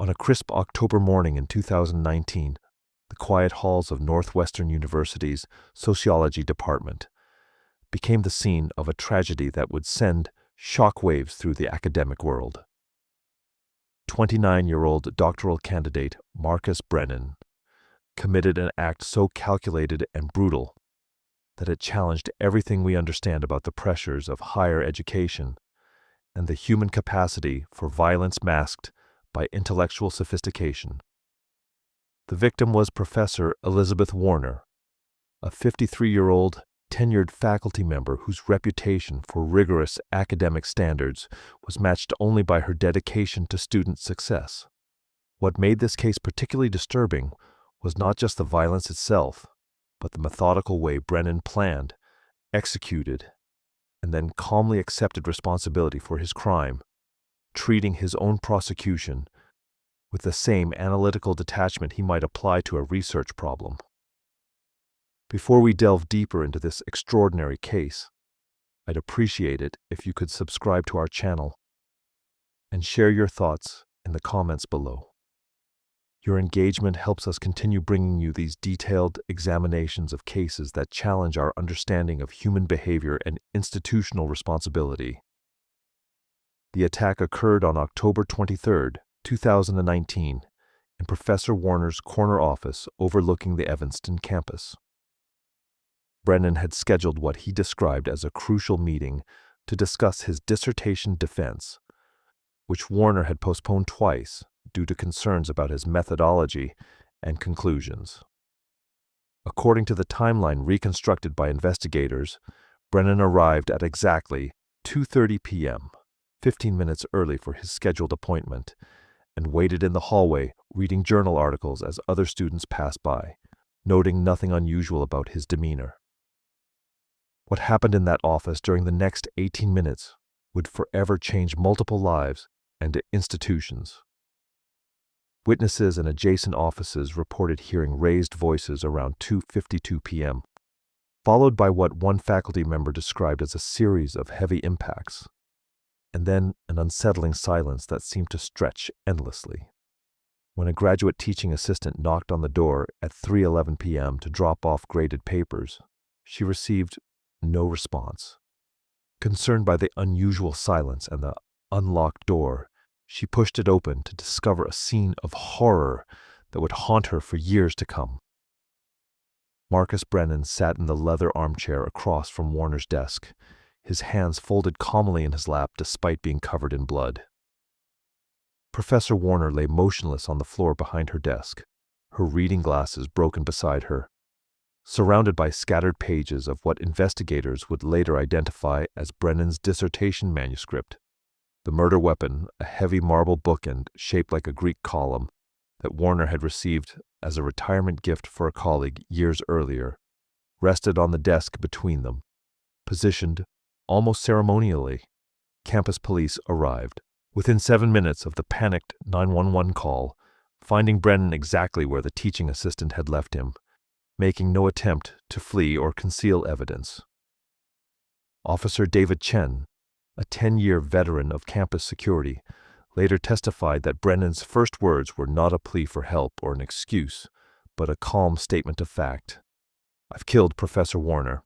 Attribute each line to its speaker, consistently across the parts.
Speaker 1: On a crisp October morning in 2019, the quiet halls of Northwestern University's sociology department became the scene of a tragedy that would send shockwaves through the academic world. 29-year-old doctoral candidate Marcus Brennan committed an act so calculated and brutal that it challenged everything we understand about the pressures of higher education and the human capacity for violence masked by intellectual sophistication. The victim was Professor Elizabeth Warner, a 53-year-old tenured faculty member whose reputation for rigorous academic standards was matched only by her dedication to student success. What made this case particularly disturbing was not just the violence itself, but the methodical way Brennan planned, executed, and then calmly accepted responsibility for his crime, treating his own prosecution with the same analytical detachment he might apply to a research problem. Before we delve deeper into this extraordinary case, I'd appreciate it if you could subscribe to our channel and share your thoughts in the comments below. Your engagement helps us continue bringing you these detailed examinations of cases that challenge our understanding of human behavior and institutional responsibility. The attack occurred on October 23, 2019, in Professor Warner's corner office overlooking the Evanston campus. Brennan had scheduled what he described as a crucial meeting to discuss his dissertation defense, which Warner had postponed twice due to concerns about his methodology and conclusions. According to the timeline reconstructed by investigators, Brennan arrived at exactly 2:30 p.m., 15 minutes early for his scheduled appointment, and waited in the hallway reading journal articles as other students passed by, noting nothing unusual about his demeanor. What happened in that office during the next 18 minutes would forever change multiple lives and institutions. Witnesses in adjacent offices reported hearing raised voices around 2:52 p.m., followed by what one faculty member described as a series of heavy impacts, and then an unsettling silence that seemed to stretch endlessly. When a graduate teaching assistant knocked on the door at 3:11 p.m. to drop off graded papers, she received no response. Concerned by the unusual silence and the unlocked door, she pushed it open to discover a scene of horror that would haunt her for years to come. Marcus Brennan sat in the leather armchair across from Warner's desk, his hands folded calmly in his lap despite being covered in blood. Professor Warner lay motionless on the floor behind her desk, her reading glasses broken beside her, surrounded by scattered pages of what investigators would later identify as Brennan's dissertation manuscript. The murder weapon, a heavy marble bookend shaped like a Greek column that Warner had received as a retirement gift for a colleague years earlier, rested on the desk between them. Positioned almost ceremonially, campus police arrived. Within 7 minutes of the panicked 911 call, finding Brennan exactly where the teaching assistant had left him, making no attempt to flee or conceal evidence. Officer David Chen, a 10-year veteran of campus security, later testified that Brennan's first words were not a plea for help or an excuse, but a calm statement of fact. "I've killed Professor Warner.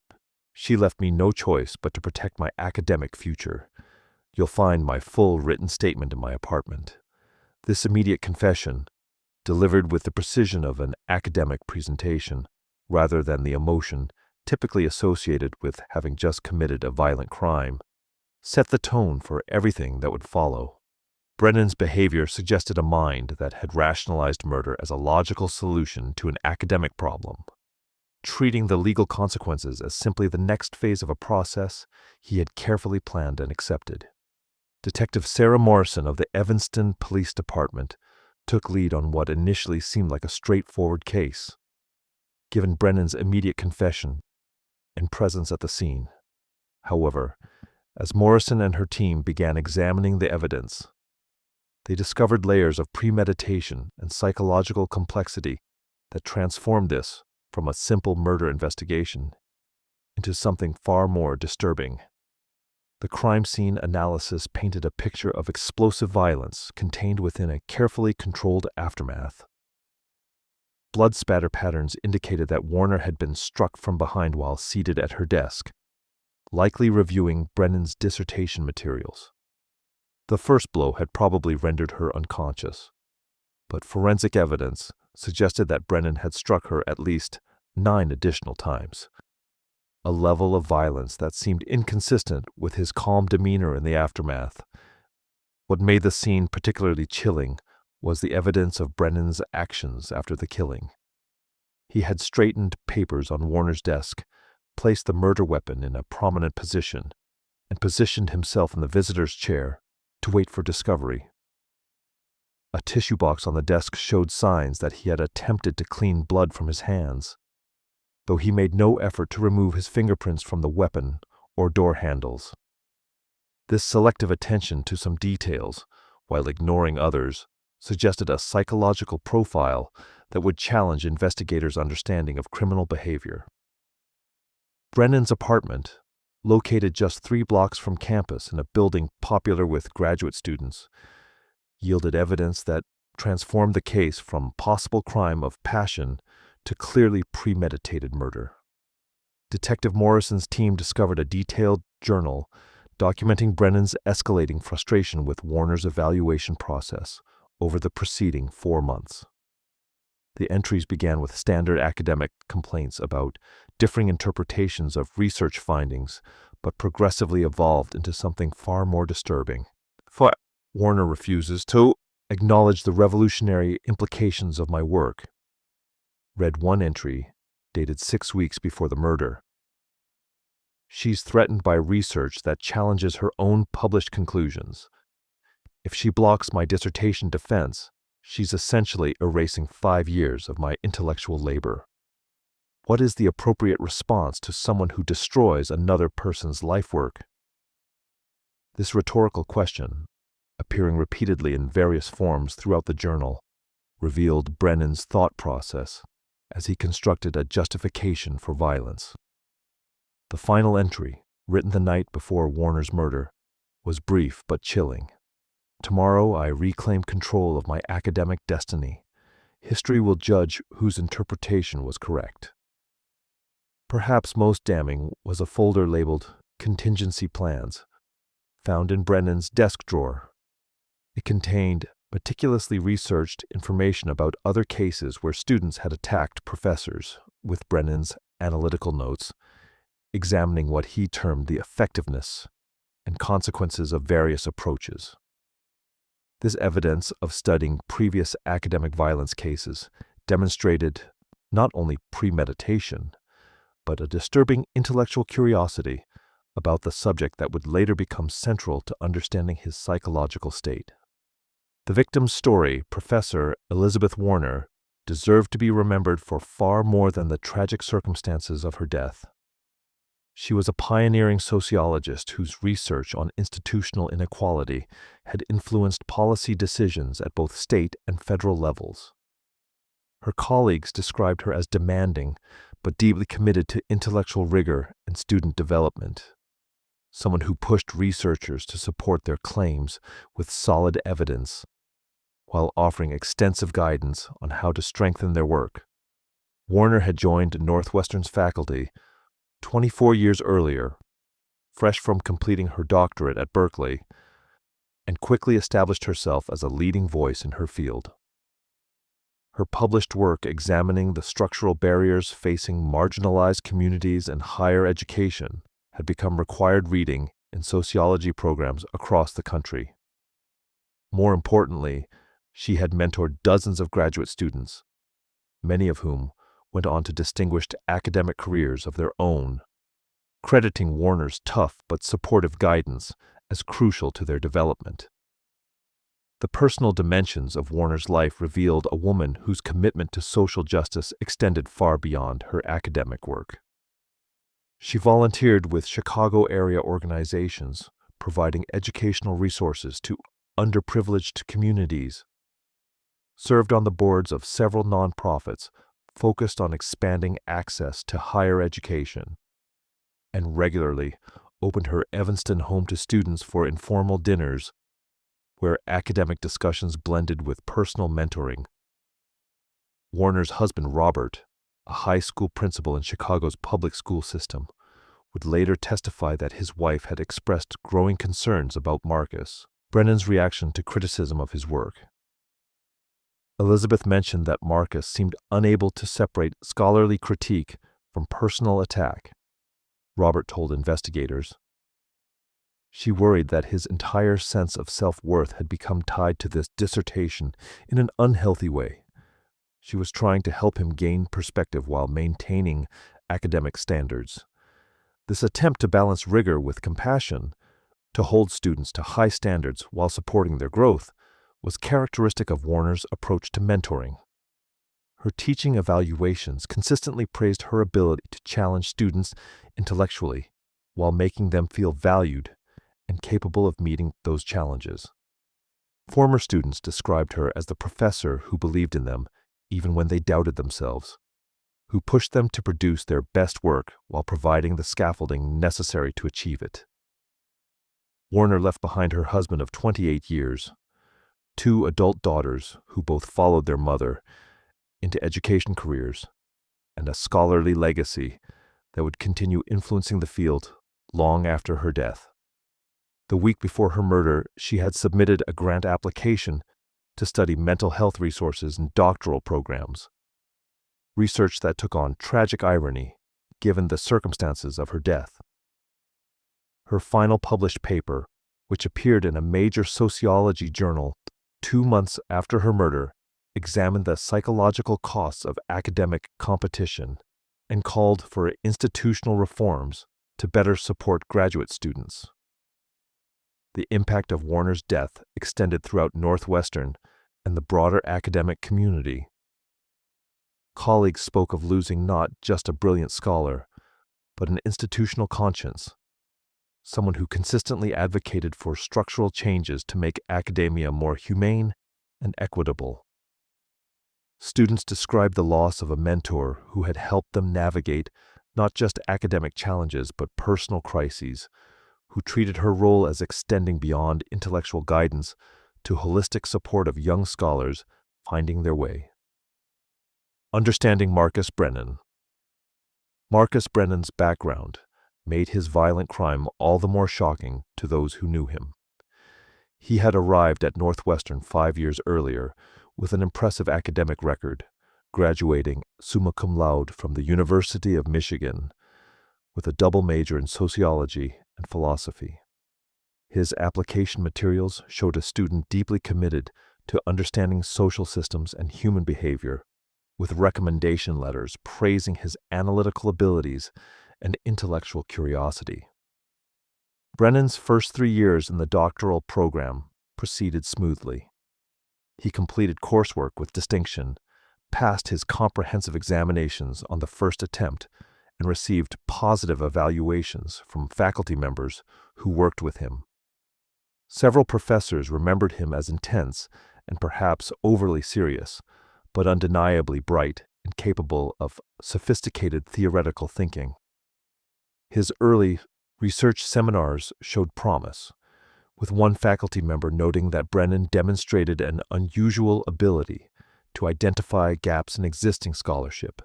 Speaker 1: She left me no choice but to protect my academic future. You'll find my full written statement in my apartment." This immediate confession, delivered with the precision of an academic presentation, rather than the emotion typically associated with having just committed a violent crime, set the tone for everything that would follow. Brennan's behavior suggested a mind that had rationalized murder as a logical solution to an academic problem, treating the legal consequences as simply the next phase of a process he had carefully planned and accepted. Detective Sarah Morrison of the Evanston Police Department took lead on what initially seemed like a straightforward case, given Brennan's immediate confession and presence at the scene. However, as Morrison and her team began examining the evidence, they discovered layers of premeditation and psychological complexity that transformed this from a simple murder investigation into something far more disturbing. The crime scene analysis painted a picture of explosive violence contained within a carefully controlled aftermath. Blood spatter patterns indicated that Warner had been struck from behind while seated at her desk, likely reviewing Brennan's dissertation materials. The first blow had probably rendered her unconscious, but forensic evidence suggested that Brennan had struck her at least 9 additional times, a level of violence that seemed inconsistent with his calm demeanor in the aftermath. What made the scene particularly chilling was the evidence of Brennan's actions after the killing. He had straightened papers on Warner's desk, placed the murder weapon in a prominent position, and positioned himself in the visitor's chair to wait for discovery. A tissue box on the desk showed signs that he had attempted to clean blood from his hands, though he made no effort to remove his fingerprints from the weapon or door handles. This selective attention to some details, while ignoring others, suggested a psychological profile that would challenge investigators' understanding of criminal behavior. Brennan's apartment, located just 3 blocks from campus in a building popular with graduate students, yielded evidence that transformed the case from possible crime of passion to clearly premeditated murder. Detective Morrison's team discovered a detailed journal documenting Brennan's escalating frustration with Warner's evaluation process over the preceding 4 months. The entries began with standard academic complaints about differing interpretations of research findings, but progressively evolved into something far more disturbing. Warner refuses to acknowledge the revolutionary implications of my work, read one entry, dated 6 weeks before the murder. She's threatened by research that challenges her own published conclusions. If she blocks my dissertation defense, she's essentially erasing 5 years of my intellectual labor. What is the appropriate response to someone who destroys another person's life work? This rhetorical question, appearing repeatedly in various forms throughout the journal, revealed Brennan's thought process as he constructed a justification for violence. The final entry, written the night before Warner's murder, was brief but chilling. Tomorrow I reclaim control of my academic destiny. History will judge whose interpretation was correct. Perhaps most damning was a folder labeled Contingency Plans, found in Brennan's desk drawer. It contained meticulously researched information about other cases where students had attacked professors, with Brennan's analytical notes, examining what he termed the effectiveness and consequences of various approaches. This evidence of studying previous academic violence cases demonstrated not only premeditation, but a disturbing intellectual curiosity about the subject that would later become central to understanding his psychological state. The victim's story, Professor Elizabeth Warner, deserved to be remembered for far more than the tragic circumstances of her death. She was a pioneering sociologist whose research on institutional inequality had influenced policy decisions at both state and federal levels. Her colleagues described her as demanding, but deeply committed to intellectual rigor and student development, someone who pushed researchers to support their claims with solid evidence, while offering extensive guidance on how to strengthen their work. Warner had joined Northwestern's faculty 24 years earlier, fresh from completing her doctorate at Berkeley, and quickly established herself as a leading voice in her field. Her published work examining the structural barriers facing marginalized communities in higher education had become required reading in sociology programs across the country. More importantly, she had mentored dozens of graduate students, many of whom went on to distinguished academic careers of their own, crediting Warner's tough but supportive guidance as crucial to their development. The personal dimensions of Warner's life revealed a woman whose commitment to social justice extended far beyond her academic work. She volunteered with Chicago-area organizations, providing educational resources to underprivileged communities, served on the boards of several nonprofits focused on expanding access to higher education, and regularly opened her Evanston home to students for informal dinners where academic discussions blended with personal mentoring. Warner's husband, Robert, a high school principal in Chicago's public school system, would later testify that his wife had expressed growing concerns about Marcus Brennan's reaction to criticism of his work. Elizabeth mentioned that Marcus seemed unable to separate scholarly critique from personal attack, Robert told investigators. She worried that his entire sense of self-worth had become tied to this dissertation in an unhealthy way. She was trying to help him gain perspective while maintaining academic standards. This attempt to balance rigor with compassion, to hold students to high standards while supporting their growth, was characteristic of Warner's approach to mentoring. Her teaching evaluations consistently praised her ability to challenge students intellectually while making them feel valued and capable of meeting those challenges. Former students described her as the professor who believed in them even when they doubted themselves, who pushed them to produce their best work while providing the scaffolding necessary to achieve it. Warner left behind her husband of 28 years, 2 adult daughters who both followed their mother into education careers, and a scholarly legacy that would continue influencing the field long after her death. The week before her murder, she had submitted a grant application to study mental health resources in doctoral programs, research that took on tragic irony given the circumstances of her death. Her final published paper, which appeared in a major sociology journal 2 months after her murder, examined the psychological costs of academic competition and called for institutional reforms to better support graduate students. The impact of Warner's death extended throughout Northwestern and the broader academic community. Colleagues spoke of losing not just a brilliant scholar, but an institutional conscience, someone who consistently advocated for structural changes to make academia more humane and equitable. Students described the loss of a mentor who had helped them navigate not just academic challenges but personal crises, who treated her role as extending beyond intellectual guidance to holistic support of young scholars finding their way. Understanding Marcus Brennan. Marcus Brennan's background made his violent crime all the more shocking to those who knew him. He had arrived at Northwestern 5 years earlier with an impressive academic record, graduating summa cum laude from the University of Michigan with a double major in sociology and philosophy. His application materials showed a student deeply committed to understanding social systems and human behavior, with recommendation letters praising his analytical abilities and intellectual curiosity. Brennan's first 3 years in the doctoral program proceeded smoothly. He completed coursework with distinction, passed his comprehensive examinations on the first attempt, and received positive evaluations from faculty members who worked with him. Several professors remembered him as intense and perhaps overly serious, but undeniably bright and capable of sophisticated theoretical thinking. His early research seminars showed promise, with one faculty member noting that Brennan demonstrated an unusual ability to identify gaps in existing scholarship.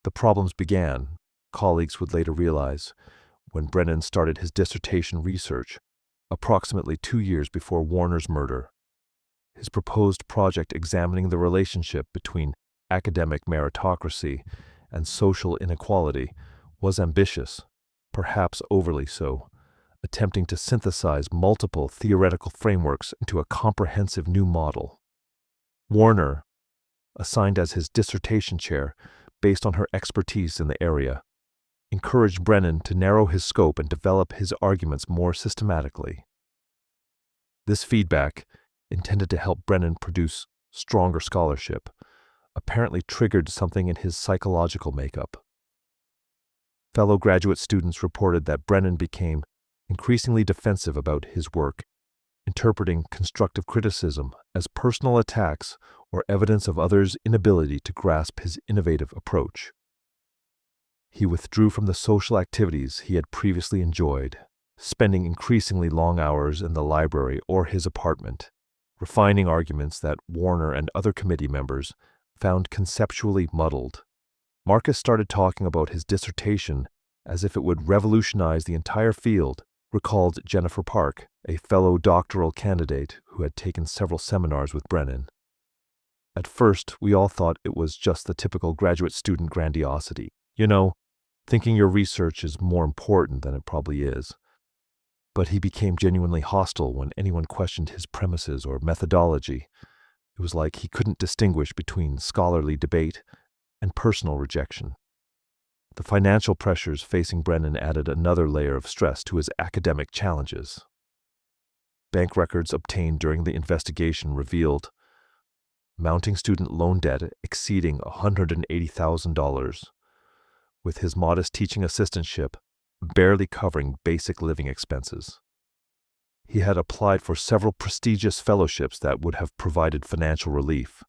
Speaker 1: The problems began, colleagues would later realize, when Brennan started his dissertation research, approximately 2 years before Warner's murder. His proposed project examining the relationship between academic meritocracy and social inequality was ambitious, perhaps overly so, attempting to synthesize multiple theoretical frameworks into a comprehensive new model. Warner, assigned as his dissertation chair based on her expertise in the area, encouraged Brennan to narrow his scope and develop his arguments more systematically. This feedback, intended to help Brennan produce stronger scholarship, apparently triggered something in his psychological makeup. Fellow graduate students reported that Brennan became increasingly defensive about his work, interpreting constructive criticism as personal attacks or evidence of others' inability to grasp his innovative approach. He withdrew from the social activities he had previously enjoyed, spending increasingly long hours in the library or his apartment, refining arguments that Warner and other committee members found conceptually muddled. Marcus started talking about his dissertation as if it would revolutionize the entire field, recalled Jennifer Park, a fellow doctoral candidate who had taken several seminars with Brennan. At first, we all thought it was just the typical graduate student grandiosity. Thinking your research is more important than it probably is. But he became genuinely hostile when anyone questioned his premises or methodology. It was like he couldn't distinguish between scholarly debate and personal rejection. The financial pressures facing Brennan added another layer of stress to his academic challenges. Bank records obtained during the investigation revealed mounting student loan debt exceeding $180,000, with his modest teaching assistantship barely covering basic living expenses. He had applied for several prestigious fellowships that would have provided financial relief,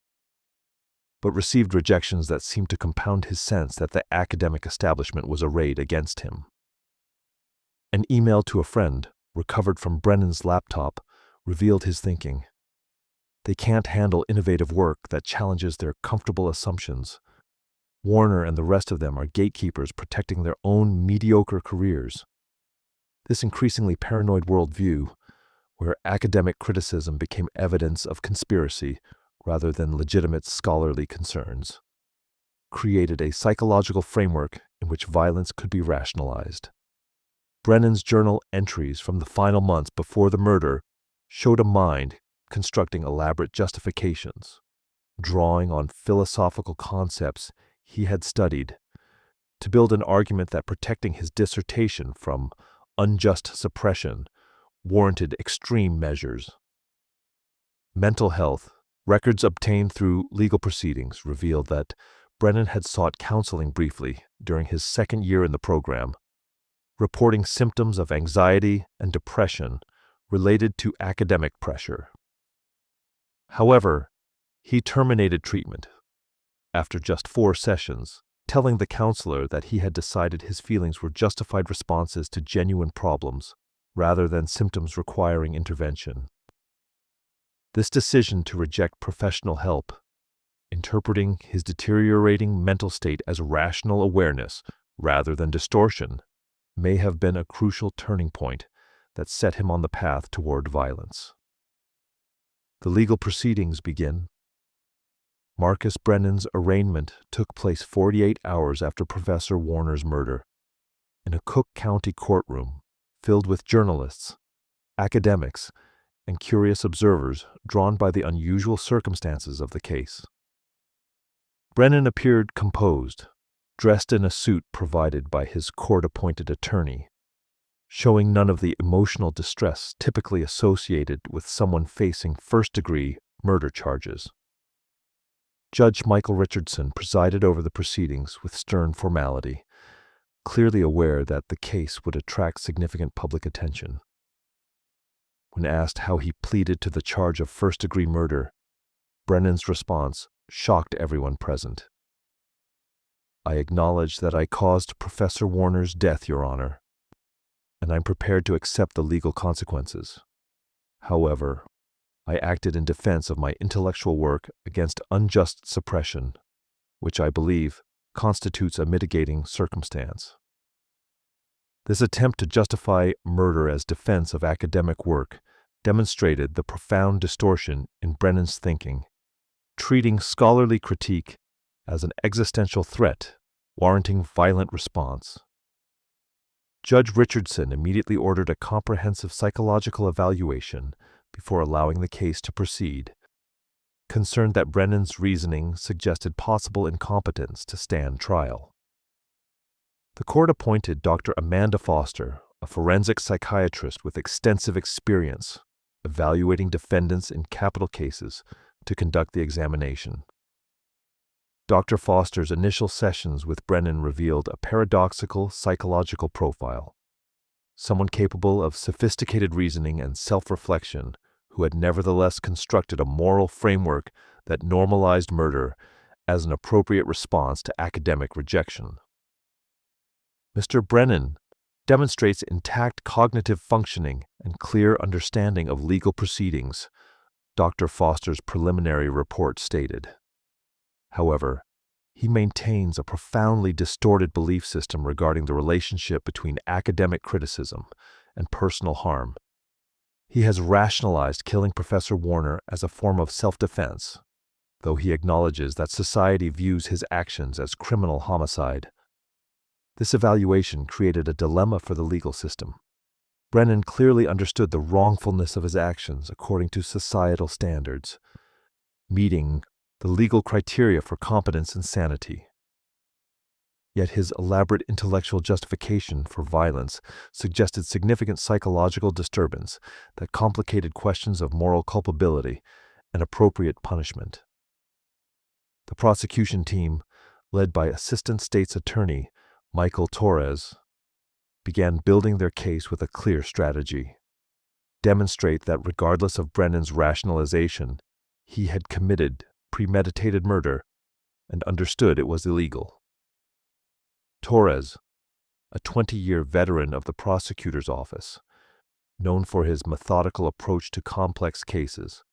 Speaker 1: but received rejections that seemed to compound his sense that the academic establishment was arrayed against him. An email to a friend, recovered from Brennan's laptop, revealed his thinking. They can't handle innovative work that challenges their comfortable assumptions. Warner and the rest of them are gatekeepers protecting their own mediocre careers. This increasingly paranoid worldview, where academic criticism became evidence of conspiracy rather than legitimate scholarly concerns, created a psychological framework in which violence could be rationalized. Brennan's journal entries from the final months before the murder showed a mind constructing elaborate justifications, drawing on philosophical concepts he had studied, to build an argument that protecting his dissertation from unjust suppression warranted extreme measures. Mental health records obtained through legal proceedings revealed that Brennan had sought counseling briefly during his second year in the program, reporting symptoms of anxiety and depression related to academic pressure. However, he terminated treatment after just 4 sessions, telling the counselor that he had decided his feelings were justified responses to genuine problems rather than symptoms requiring intervention. This decision to reject professional help, interpreting his deteriorating mental state as rational awareness rather than distortion, may have been a crucial turning point that set him on the path toward violence. The legal proceedings begin. Marcus Brennan's arraignment took place 48 hours after Professor Warner's murder, in a Cook County courtroom filled with journalists, academics, and curious observers drawn by the unusual circumstances of the case. Brennan appeared composed, dressed in a suit provided by his court-appointed attorney, showing none of the emotional distress typically associated with someone facing first-degree murder charges. Judge Michael Richardson presided over the proceedings with stern formality, clearly aware that the case would attract significant public attention. When asked how he pleaded to the charge of first-degree murder, Brennan's response shocked everyone present. "I acknowledge that I caused Professor Warner's death, Your Honor, and I'm prepared to accept the legal consequences. However, I acted in defense of my intellectual work against unjust suppression, which I believe constitutes a mitigating circumstance." This attempt to justify murder as defense of academic work demonstrated the profound distortion in Brennan's thinking, treating scholarly critique as an existential threat warranting violent response. Judge Richardson immediately ordered a comprehensive psychological evaluation before allowing the case to proceed, concerned that Brennan's reasoning suggested possible incompetence to stand trial. The court appointed Dr. Amanda Foster, a forensic psychiatrist with extensive experience evaluating defendants in capital cases, to conduct the examination. Dr. Foster's initial sessions with Brennan revealed a paradoxical psychological profile, someone capable of sophisticated reasoning and self-reflection who had nevertheless constructed a moral framework that normalized murder as an appropriate response to academic rejection. "Mr. Brennan," demonstrates intact cognitive functioning and clear understanding of legal proceedings, Dr. Foster's preliminary report stated. However, he maintains a profoundly distorted belief system regarding the relationship between academic criticism and personal harm. He has rationalized killing Professor Warner as a form of self-defense, though he acknowledges that society views his actions as criminal homicide. This evaluation created a dilemma for the legal system. Brennan clearly understood the wrongfulness of his actions according to societal standards, meeting the legal criteria for competence and sanity. Yet his elaborate intellectual justification for violence suggested significant psychological disturbance that complicated questions of moral culpability and appropriate punishment. The prosecution team, led by Assistant State's Attorney Michael Torres, began building their case with a clear strategy: demonstrate that regardless of Brennan's rationalization, he had committed premeditated murder and understood it was illegal. Torres, a 20-year veteran of the prosecutor's office, known for his methodical approach to complex cases,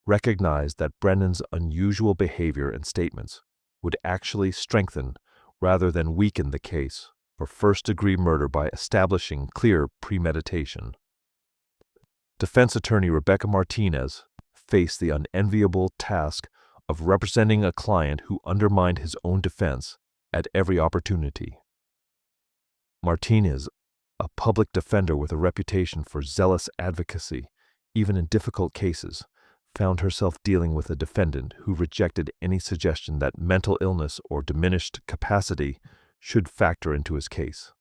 Speaker 1: recognized that Brennan's unusual behavior and statements would actually strengthen rather than weaken the case for first-degree murder by establishing clear premeditation. Defense attorney Rebecca Martinez faced the unenviable task of representing a client who undermined his own defense at every opportunity. Martinez, a public defender with a reputation for zealous advocacy, even in difficult cases, found herself dealing with a defendant who rejected any suggestion that mental illness or diminished capacity should factor into his case.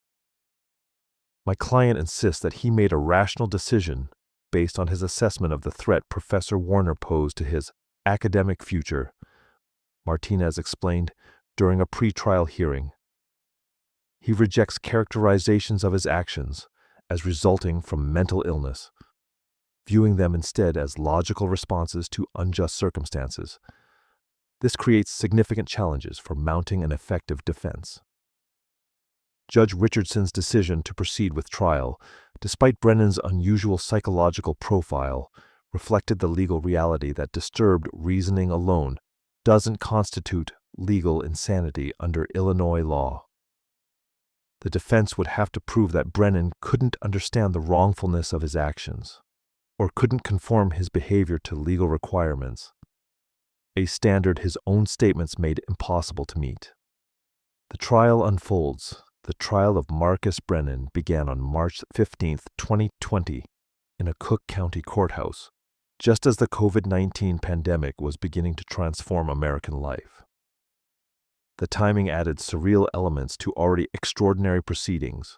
Speaker 1: My client insists that he made a rational decision based on his assessment of the threat Professor Warner posed to his academic future, Martinez explained during a pre-trial hearing. He rejects characterizations of his actions as resulting from mental illness, viewing them instead as logical responses to unjust circumstances. This creates significant challenges for mounting an effective defense. Judge Richardson's decision to proceed with trial, despite Brennan's unusual psychological profile, reflected the legal reality that disturbed reasoning alone doesn't constitute legal insanity under Illinois law. The defense would have to prove that Brennan couldn't understand the wrongfulness of his actions, or couldn't conform his behavior to legal requirements, a standard his own statements made impossible to meet. The trial unfolds. The trial of Marcus Brennan began on March 15, 2020, in a Cook County courthouse, just as the COVID-19 pandemic was beginning to transform American life. The timing added surreal elements to already extraordinary proceedings,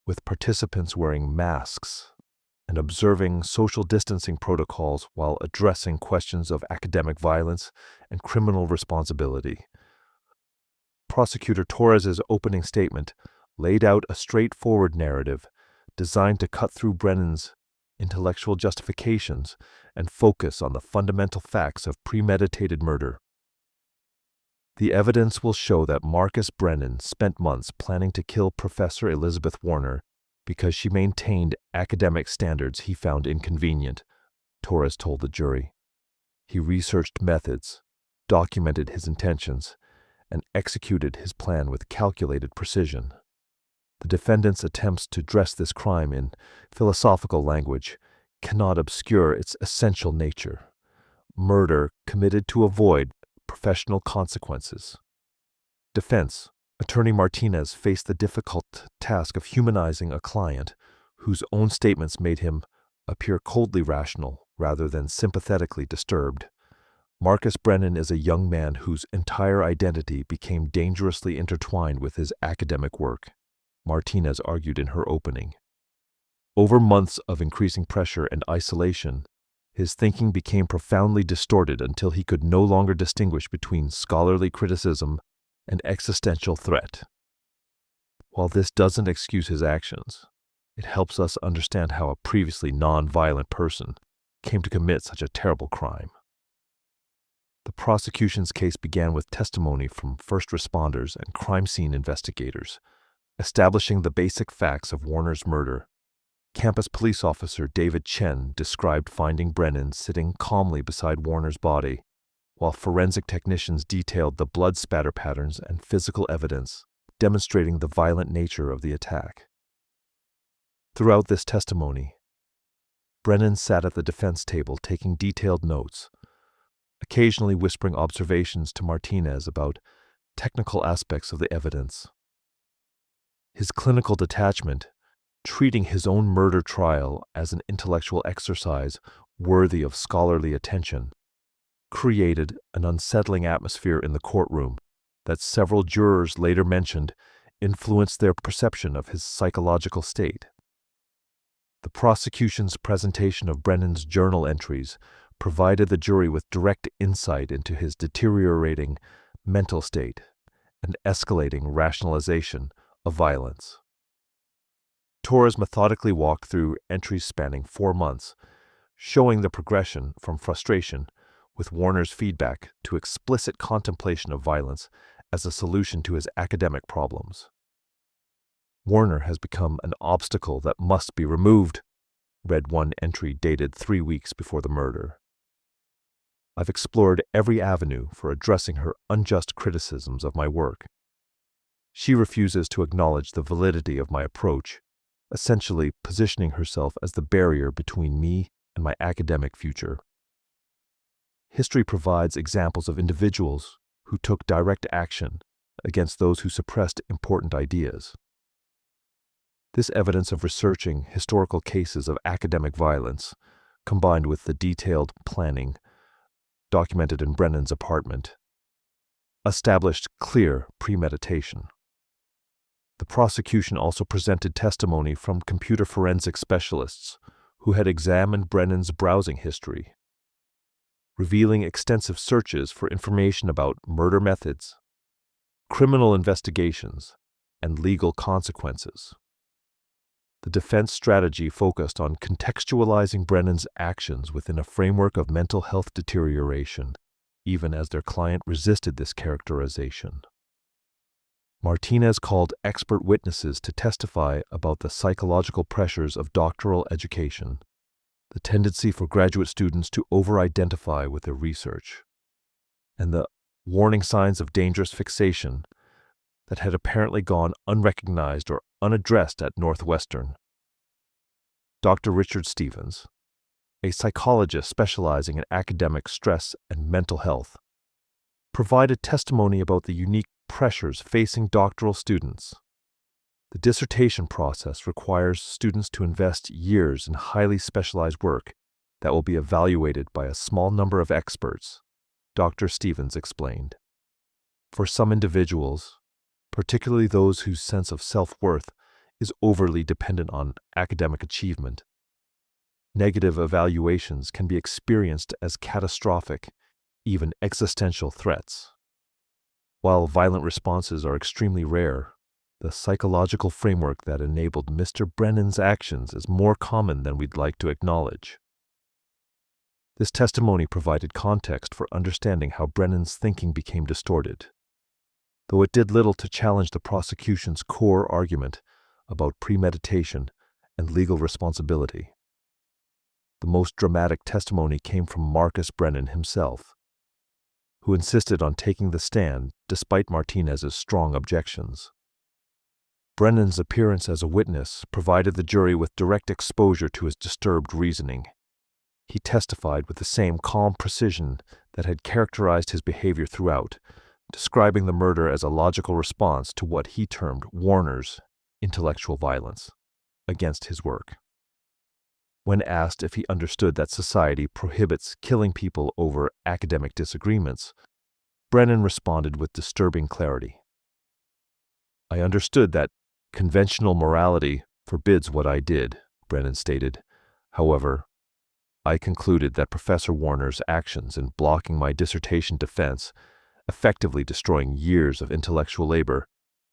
Speaker 1: with participants wearing masks and observing social distancing protocols while addressing questions of academic violence and criminal responsibility. Prosecutor Torres's opening statement laid out a straightforward narrative designed to cut through Brennan's intellectual justifications and focus on the fundamental facts of premeditated murder. The evidence will show that Marcus Brennan spent months planning to kill Professor Elizabeth Warner because she maintained academic standards he found inconvenient, Torres told the jury. He researched methods, documented his intentions, and executed his plan with calculated precision. The defendant's attempts to dress this crime in philosophical language cannot obscure its essential nature: murder committed to avoid professional consequences. Defense attorney Martinez faced the difficult task of humanizing a client whose own statements made him appear coldly rational rather than sympathetically disturbed. Marcus Brennan is a young man whose entire identity became dangerously intertwined with his academic work, Martinez argued in her opening. Over months of increasing pressure and isolation, his thinking became profoundly distorted until he could no longer distinguish between scholarly criticism and existential threat. While this doesn't excuse his actions, it helps us understand how a previously non-violent person came to commit such a terrible crime. The prosecution's case began with testimony from first responders and crime scene investigators, Establishing the basic facts of Warner's murder, campus police officer David Chen described finding Brennan sitting calmly beside Warner's body, while forensic technicians detailed the blood spatter patterns and physical evidence demonstrating the violent nature of the attack. Throughout this testimony, Brennan sat at the defense table taking detailed notes, occasionally whispering observations to Martinez about technical aspects of the evidence. His clinical detachment, treating his own murder trial as an intellectual exercise worthy of scholarly attention, created an unsettling atmosphere in the courtroom that several jurors later mentioned influenced their perception of his psychological state. The prosecution's presentation of Brennan's journal entries provided the jury with direct insight into his deteriorating mental state and escalating rationalization of violence. Torres methodically walked through entries spanning 4 months, showing the progression from frustration with Warner's feedback to explicit contemplation of violence as a solution to his academic problems. "Warner has become an obstacle that must be removed," read one entry dated 3 weeks before the murder. "I've explored every avenue for addressing her unjust criticisms of my work. She refuses to acknowledge the validity of my approach, essentially positioning herself as the barrier between me and my academic future. History provides examples of individuals who took direct action against those who suppressed important ideas. This evidence of researching historical cases of academic violence, combined with the detailed planning documented in Brennan's apartment, established clear premeditation. The prosecution also presented testimony from computer forensic specialists who had examined Brennan's browsing history, revealing extensive searches for information about murder methods, criminal investigations, and legal consequences. The defense strategy focused on contextualizing Brennan's actions within a framework of mental health deterioration, even as their client resisted this characterization. Martinez called expert witnesses to testify about the psychological pressures of doctoral education, the tendency for graduate students to over-identify with their research, and the warning signs of dangerous fixation that had apparently gone unrecognized or unaddressed at Northwestern. Dr. Richard Stevens, a psychologist specializing in academic stress and mental health, provided testimony about the unique pressures facing doctoral students. The dissertation process requires students to invest years in highly specialized work that will be evaluated by a small number of experts, Dr. Stevens explained. For some individuals, particularly those whose sense of self-worth is overly dependent on academic achievement, negative evaluations can be experienced as catastrophic, even existential threats. While violent responses are extremely rare, the psychological framework that enabled Mr. Brennan's actions is more common than we'd like to acknowledge. This testimony provided context for understanding how Brennan's thinking became distorted, though it did little to challenge the prosecution's core argument about premeditation and legal responsibility. The most dramatic testimony came from Marcus Brennan himself, who insisted on taking the stand despite Martinez's strong objections. Brennan's appearance as a witness provided the jury with direct exposure to his disturbed reasoning. He testified with the same calm precision that had characterized his behavior throughout, describing the murder as a logical response to what he termed Warner's intellectual violence against his work. When asked if he understood that society prohibits killing people over academic disagreements, Brennan responded with disturbing clarity. "I understood that conventional morality forbids what I did," Brennan stated. "However, I concluded that Professor Warner's actions in blocking my dissertation defense, effectively destroying years of intellectual labor,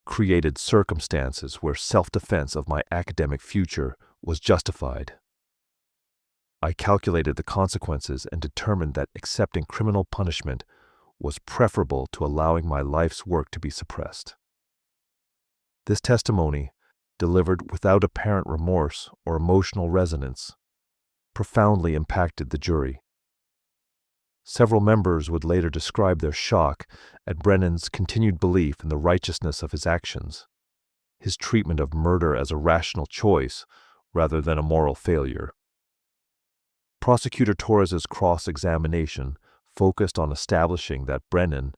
Speaker 1: created circumstances where self-defense of my academic future was justified. I calculated the consequences and determined that accepting criminal punishment was preferable to allowing my life's work to be suppressed." This testimony, delivered without apparent remorse or emotional resonance, profoundly impacted the jury. Several members would later describe their shock at Brennan's continued belief in the righteousness of his actions, his treatment of murder as a rational choice rather than a moral failure. Prosecutor Torres's cross-examination focused on establishing that Brennan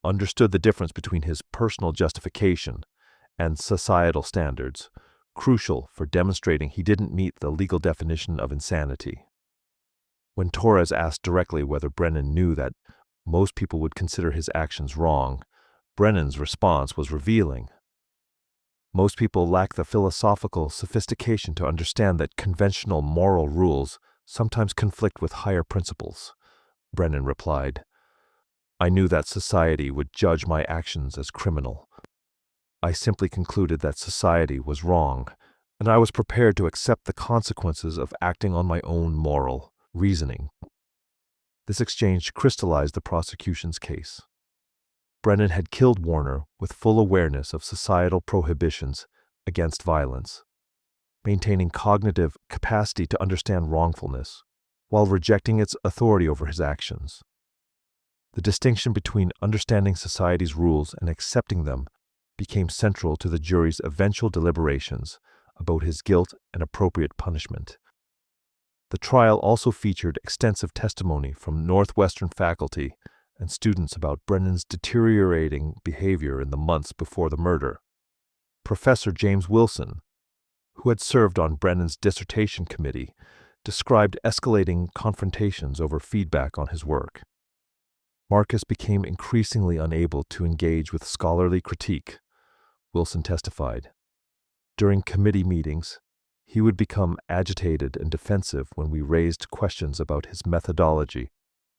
Speaker 1: understood the difference between his personal justification and societal standards, crucial for demonstrating he didn't meet the legal definition of insanity. When Torres asked directly whether Brennan knew that most people would consider his actions wrong, Brennan's response was revealing. Most people lack the philosophical sophistication to understand that conventional moral rules sometimes conflict with higher principles, Brennan replied. I knew that society would judge my actions as criminal. I simply concluded that society was wrong, and I was prepared to accept the consequences of acting on my own moral reasoning. This exchange crystallized the prosecution's case. Brennan had killed Warner with full awareness of societal prohibitions against violence, maintaining cognitive capacity to understand wrongfulness, while rejecting its authority over his actions. The distinction between understanding society's rules and accepting them became central to the jury's eventual deliberations about his guilt and appropriate punishment. The trial also featured extensive testimony from Northwestern faculty and students about Brennan's deteriorating behavior in the months before the murder. Professor James Wilson, who had served on Brennan's dissertation committee, described escalating confrontations over feedback on his work. Marcus became increasingly unable to engage with scholarly critique, Wilson testified. During committee meetings, he would become agitated and defensive when we raised questions about his methodology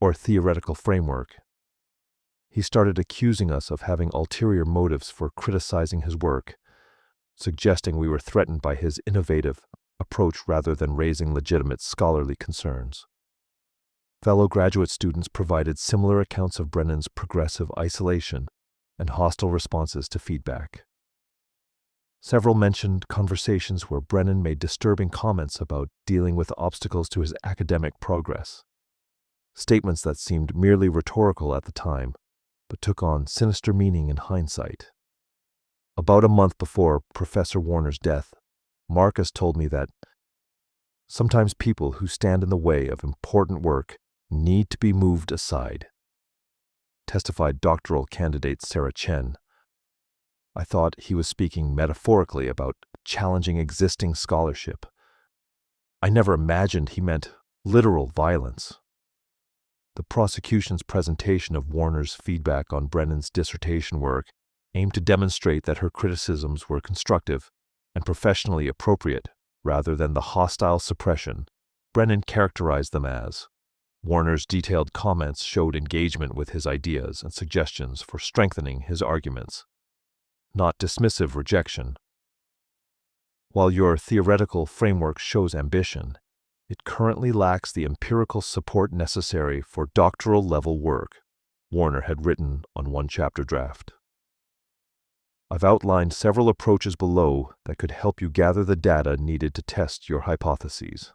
Speaker 1: or theoretical framework. He started accusing us of having ulterior motives for criticizing his work, suggesting we were threatened by his innovative approach rather than raising legitimate scholarly concerns. Fellow graduate students provided similar accounts of Brennan's progressive isolation and hostile responses to feedback. Several mentioned conversations where Brennan made disturbing comments about dealing with obstacles to his academic progress, statements that seemed merely rhetorical at the time, but took on sinister meaning in hindsight. About a month before Professor Warner's death, Marcus told me that sometimes people who stand in the way of important work need to be moved aside, testified doctoral candidate Sarah Chen. I thought he was speaking metaphorically about challenging existing scholarship. I never imagined he meant literal violence. The prosecution's presentation of Warner's feedback on Brennan's dissertation work aimed to demonstrate that her criticisms were constructive and professionally appropriate rather than the hostile suppression Brennan characterized them as. Warner's detailed comments showed engagement with his ideas and suggestions for strengthening his arguments, not dismissive rejection. While your theoretical framework shows ambition, it currently lacks the empirical support necessary for doctoral-level work, Warner had written on one chapter draft. I've outlined several approaches below that could help you gather the data needed to test your hypotheses.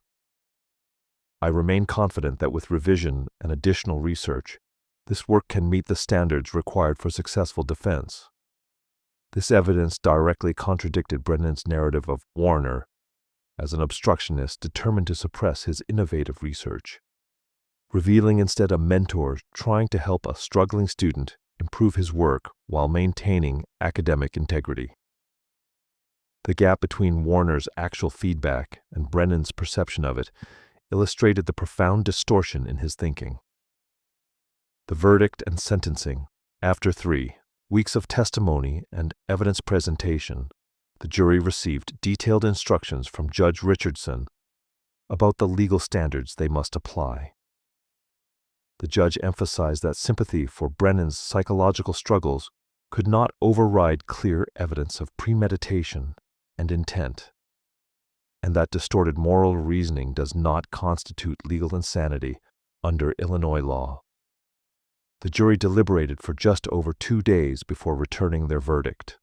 Speaker 1: I remain confident that with revision and additional research, this work can meet the standards required for successful defense. This evidence directly contradicted Brennan's narrative of Warner as an obstructionist determined to suppress his innovative research, revealing instead a mentor trying to help a struggling student improve his work while maintaining academic integrity. The gap between Warner's actual feedback and Brennan's perception of it illustrated the profound distortion in his thinking. The verdict and sentencing. After 3 weeks of testimony and evidence presentation, the jury received detailed instructions from Judge Richardson about the legal standards they must apply. The judge emphasized that sympathy for Brennan's psychological struggles could not override clear evidence of premeditation and intent, and that distorted moral reasoning does not constitute legal insanity under Illinois law. The jury deliberated for just over 2 days before returning their verdict.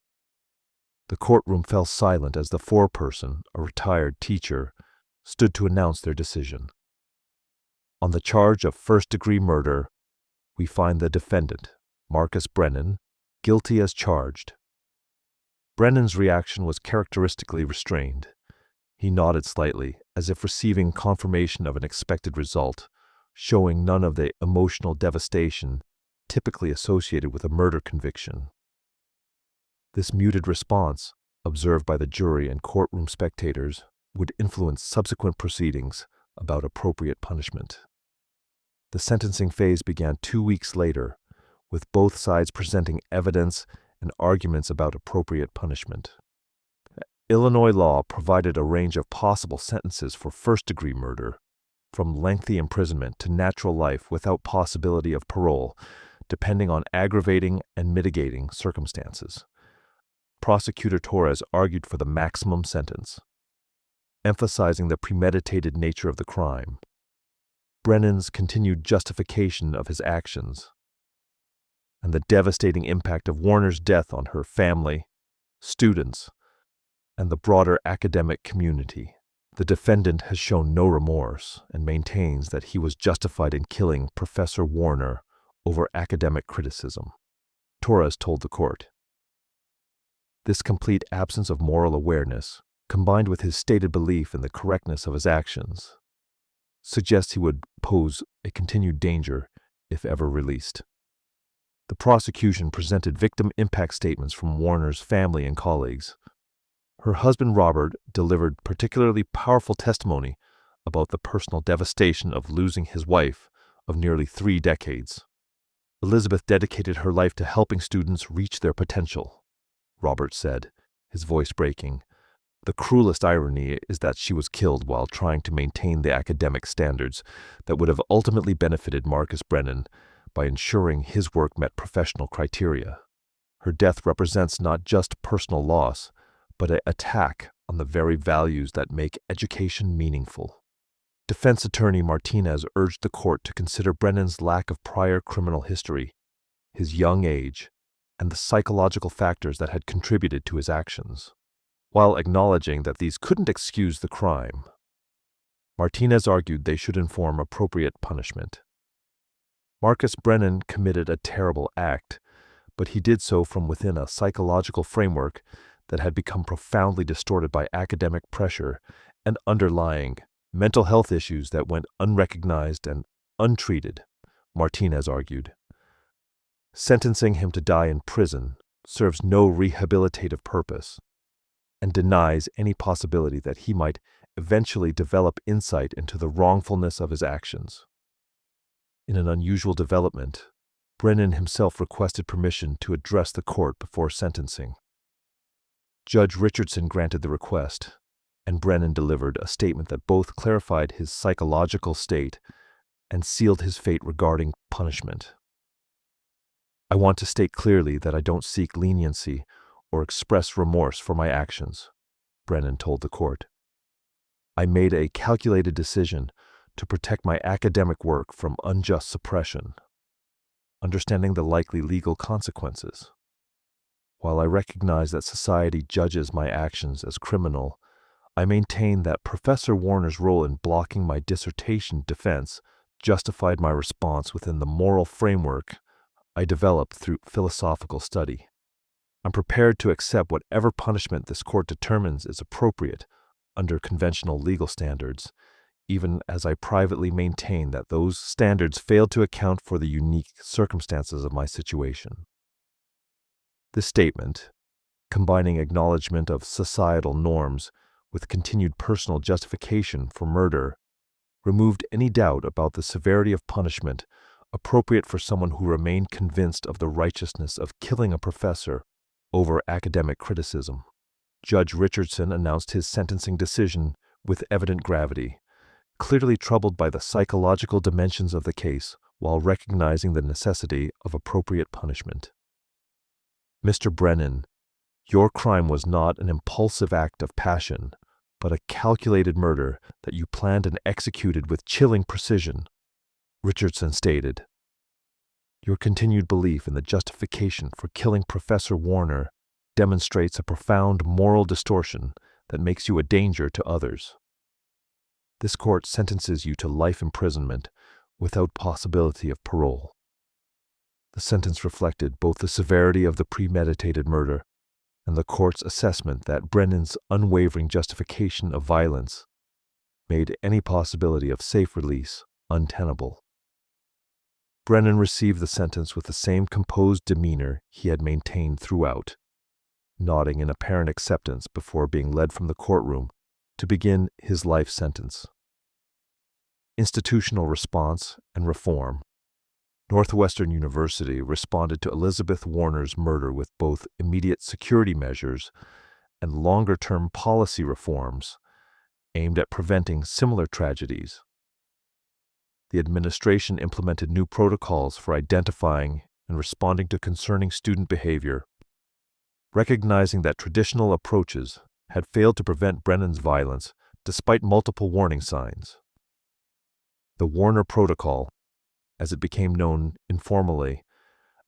Speaker 1: The courtroom fell silent as the foreperson, a retired teacher, stood to announce their decision. On the charge of first-degree murder, we find the defendant, Marcus Brennan, guilty as charged. Brennan's reaction was characteristically restrained. He nodded slightly, as if receiving confirmation of an expected result, showing none of the emotional devastation typically associated with a murder conviction. This muted response, observed by the jury and courtroom spectators, would influence subsequent proceedings about appropriate punishment. The sentencing phase began 2 weeks later, with both sides presenting evidence and arguments about appropriate punishment. Illinois law provided a range of possible sentences for first-degree murder, from lengthy imprisonment to natural life without possibility of parole, depending on aggravating and mitigating circumstances. Prosecutor Torres argued for the maximum sentence, emphasizing the premeditated nature of the crime, Brennan's continued justification of his actions, and the devastating impact of Warner's death on her family, students, and the broader academic community. The defendant has shown no remorse and maintains that he was justified in killing Professor Warner over academic criticism, Torres told the court. This complete absence of moral awareness, combined with his stated belief in the correctness of his actions, suggests he would pose a continued danger if ever released. The prosecution presented victim impact statements from Warner's family and colleagues. Her husband Robert delivered particularly powerful testimony about the personal devastation of losing his wife of nearly 3 decades. Elizabeth dedicated her life to helping students reach their potential, Robert said, his voice breaking. The cruelest irony is that she was killed while trying to maintain the academic standards that would have ultimately benefited Marcus Brennan by ensuring his work met professional criteria. Her death represents not just personal loss, but an attack on the very values that make education meaningful. Defense attorney Martinez urged the court to consider Brennan's lack of prior criminal history, his young age, and the psychological factors that had contributed to his actions. While acknowledging that these couldn't excuse the crime, Martinez argued they should inform appropriate punishment. Marcus Brennan committed a terrible act, but he did so from within a psychological framework that had become profoundly distorted by academic pressure and underlying mental health issues that went unrecognized and untreated, Martinez argued. Sentencing him to die in prison serves no rehabilitative purpose and denies any possibility that he might eventually develop insight into the wrongfulness of his actions. In an unusual development, Brennan himself requested permission to address the court before sentencing. Judge Richardson granted the request, and Brennan delivered a statement that both clarified his psychological state and sealed his fate regarding punishment. I want to state clearly that I don't seek leniency or express remorse for my actions, Brennan told the court. I made a calculated decision to protect my academic work from unjust suppression, understanding the likely legal consequences. While I recognize that society judges my actions as criminal, I maintain that Professor Warner's role in blocking my dissertation defense justified my response within the moral framework I developed through philosophical study. I'm prepared to accept whatever punishment this court determines is appropriate under conventional legal standards, even as I privately maintain that those standards fail to account for the unique circumstances of my situation. This statement, combining acknowledgement of societal norms with continued personal justification for murder, removed any doubt about the severity of punishment appropriate for someone who remained convinced of the righteousness of killing a professor over academic criticism. Judge Richardson announced his sentencing decision with evident gravity, clearly troubled by the psychological dimensions of the case while recognizing the necessity of appropriate punishment. Mr. Brennan, your crime was not an impulsive act of passion, but a calculated murder that you planned and executed with chilling precision, Richardson stated. Your continued belief in the justification for killing Professor Warner demonstrates a profound moral distortion that makes you a danger to others. This court sentences you to life imprisonment without possibility of parole. The sentence reflected both the severity of the premeditated murder and the court's assessment that Brennan's unwavering justification of violence made any possibility of safe release untenable. Brennan received the sentence with the same composed demeanor he had maintained throughout, nodding in apparent acceptance before being led from the courtroom to begin his life sentence. Institutional response and reform. Northwestern University responded to Elizabeth Warner's murder with both immediate security measures and longer-term policy reforms aimed at preventing similar tragedies. The administration implemented new protocols for identifying and responding to concerning student behavior, recognizing that traditional approaches had failed to prevent Brennan's violence despite multiple warning signs. The Warner Protocol, as it became known informally,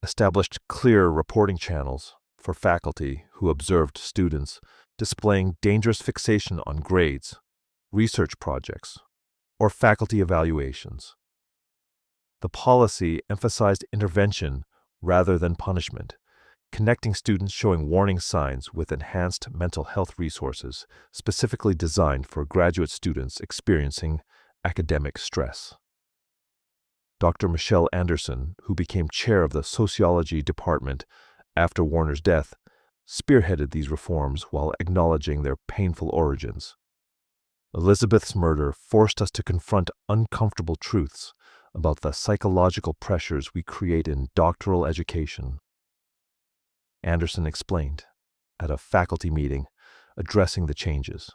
Speaker 1: established clear reporting channels for faculty who observed students displaying dangerous fixation on grades, research projects, or faculty evaluations. The policy emphasized intervention rather than punishment, connecting students showing warning signs with enhanced mental health resources specifically designed for graduate students experiencing academic stress. Dr. Michelle Anderson, who became chair of the sociology department after Warner's death, spearheaded these reforms while acknowledging their painful origins. Elizabeth's murder forced us to confront uncomfortable truths about the psychological pressures we create in doctoral education. Anderson explained at a faculty meeting addressing the changes.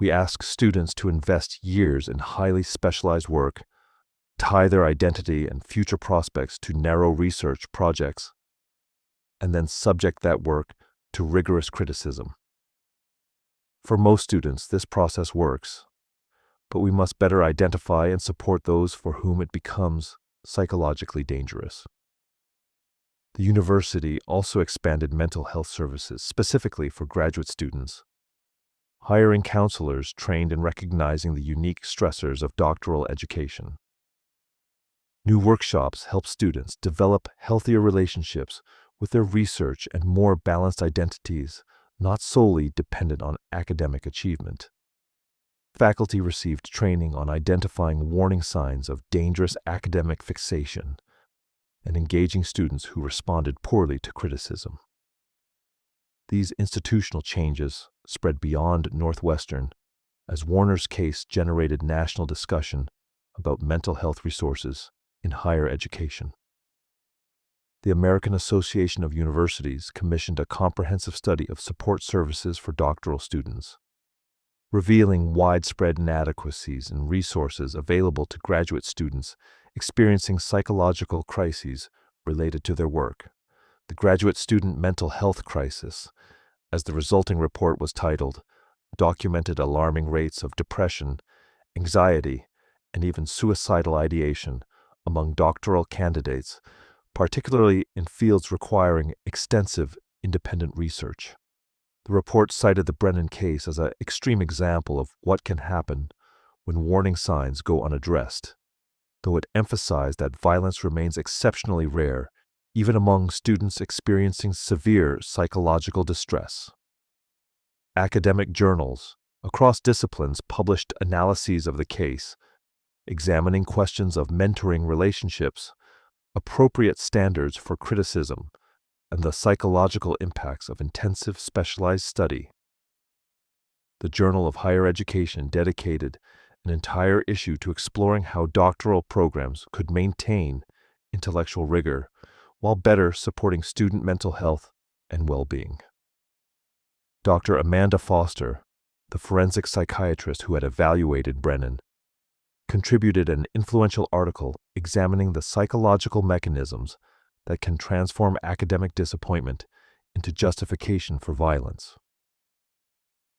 Speaker 1: We ask students to invest years in highly specialized work, tie their identity and future prospects to narrow research projects, and then subject that work to rigorous criticism. For most students, this process works, but we must better identify and support those for whom it becomes psychologically dangerous. The university also expanded mental health services specifically for graduate students, hiring counselors trained in recognizing the unique stressors of doctoral education. New workshops help students develop healthier relationships with their research and more balanced identities, not solely dependent on academic achievement. Faculty received training on identifying warning signs of dangerous academic fixation and engaging students who responded poorly to criticism. These institutional changes spread beyond Northwestern as Warner's case generated national discussion about mental health resources in higher education. The American Association of Universities commissioned a comprehensive study of support services for doctoral students, revealing widespread inadequacies in resources available to graduate students experiencing psychological crises related to their work. The Graduate Student Mental Health Crisis, as the resulting report was titled, documented alarming rates of depression, anxiety, and even suicidal ideation among doctoral candidates, particularly in fields requiring extensive independent research. The report cited the Brennan case as an extreme example of what can happen when warning signs go unaddressed, though it emphasized that violence remains exceptionally rare, even among students experiencing severe psychological distress. Academic journals across disciplines published analyses of the case, examining questions of mentoring relationships, appropriate standards for criticism, and the psychological impacts of intensive specialized study. The Journal of Higher Education dedicated an entire issue to exploring how doctoral programs could maintain intellectual rigor while better supporting student mental health and well-being. Dr. Amanda Foster, the forensic psychiatrist who had evaluated Brennan, contributed an influential article examining the psychological mechanisms that can transform academic disappointment into justification for violence.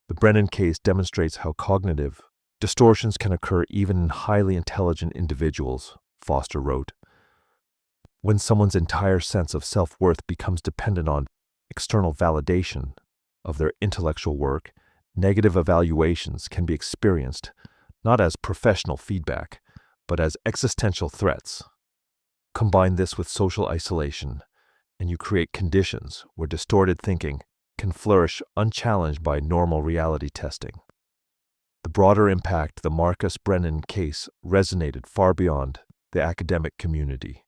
Speaker 1: The Brennan case demonstrates how cognitive distortions can occur even in highly intelligent individuals, Foster wrote. When someone's entire sense of self-worth becomes dependent on external validation of their intellectual work, negative evaluations can be experienced not as professional feedback, but as existential threats. Combine this with social isolation, and you create conditions where distorted thinking can flourish unchallenged by normal reality testing. The broader impact of the Marcus Brennan case resonated far beyond the academic community,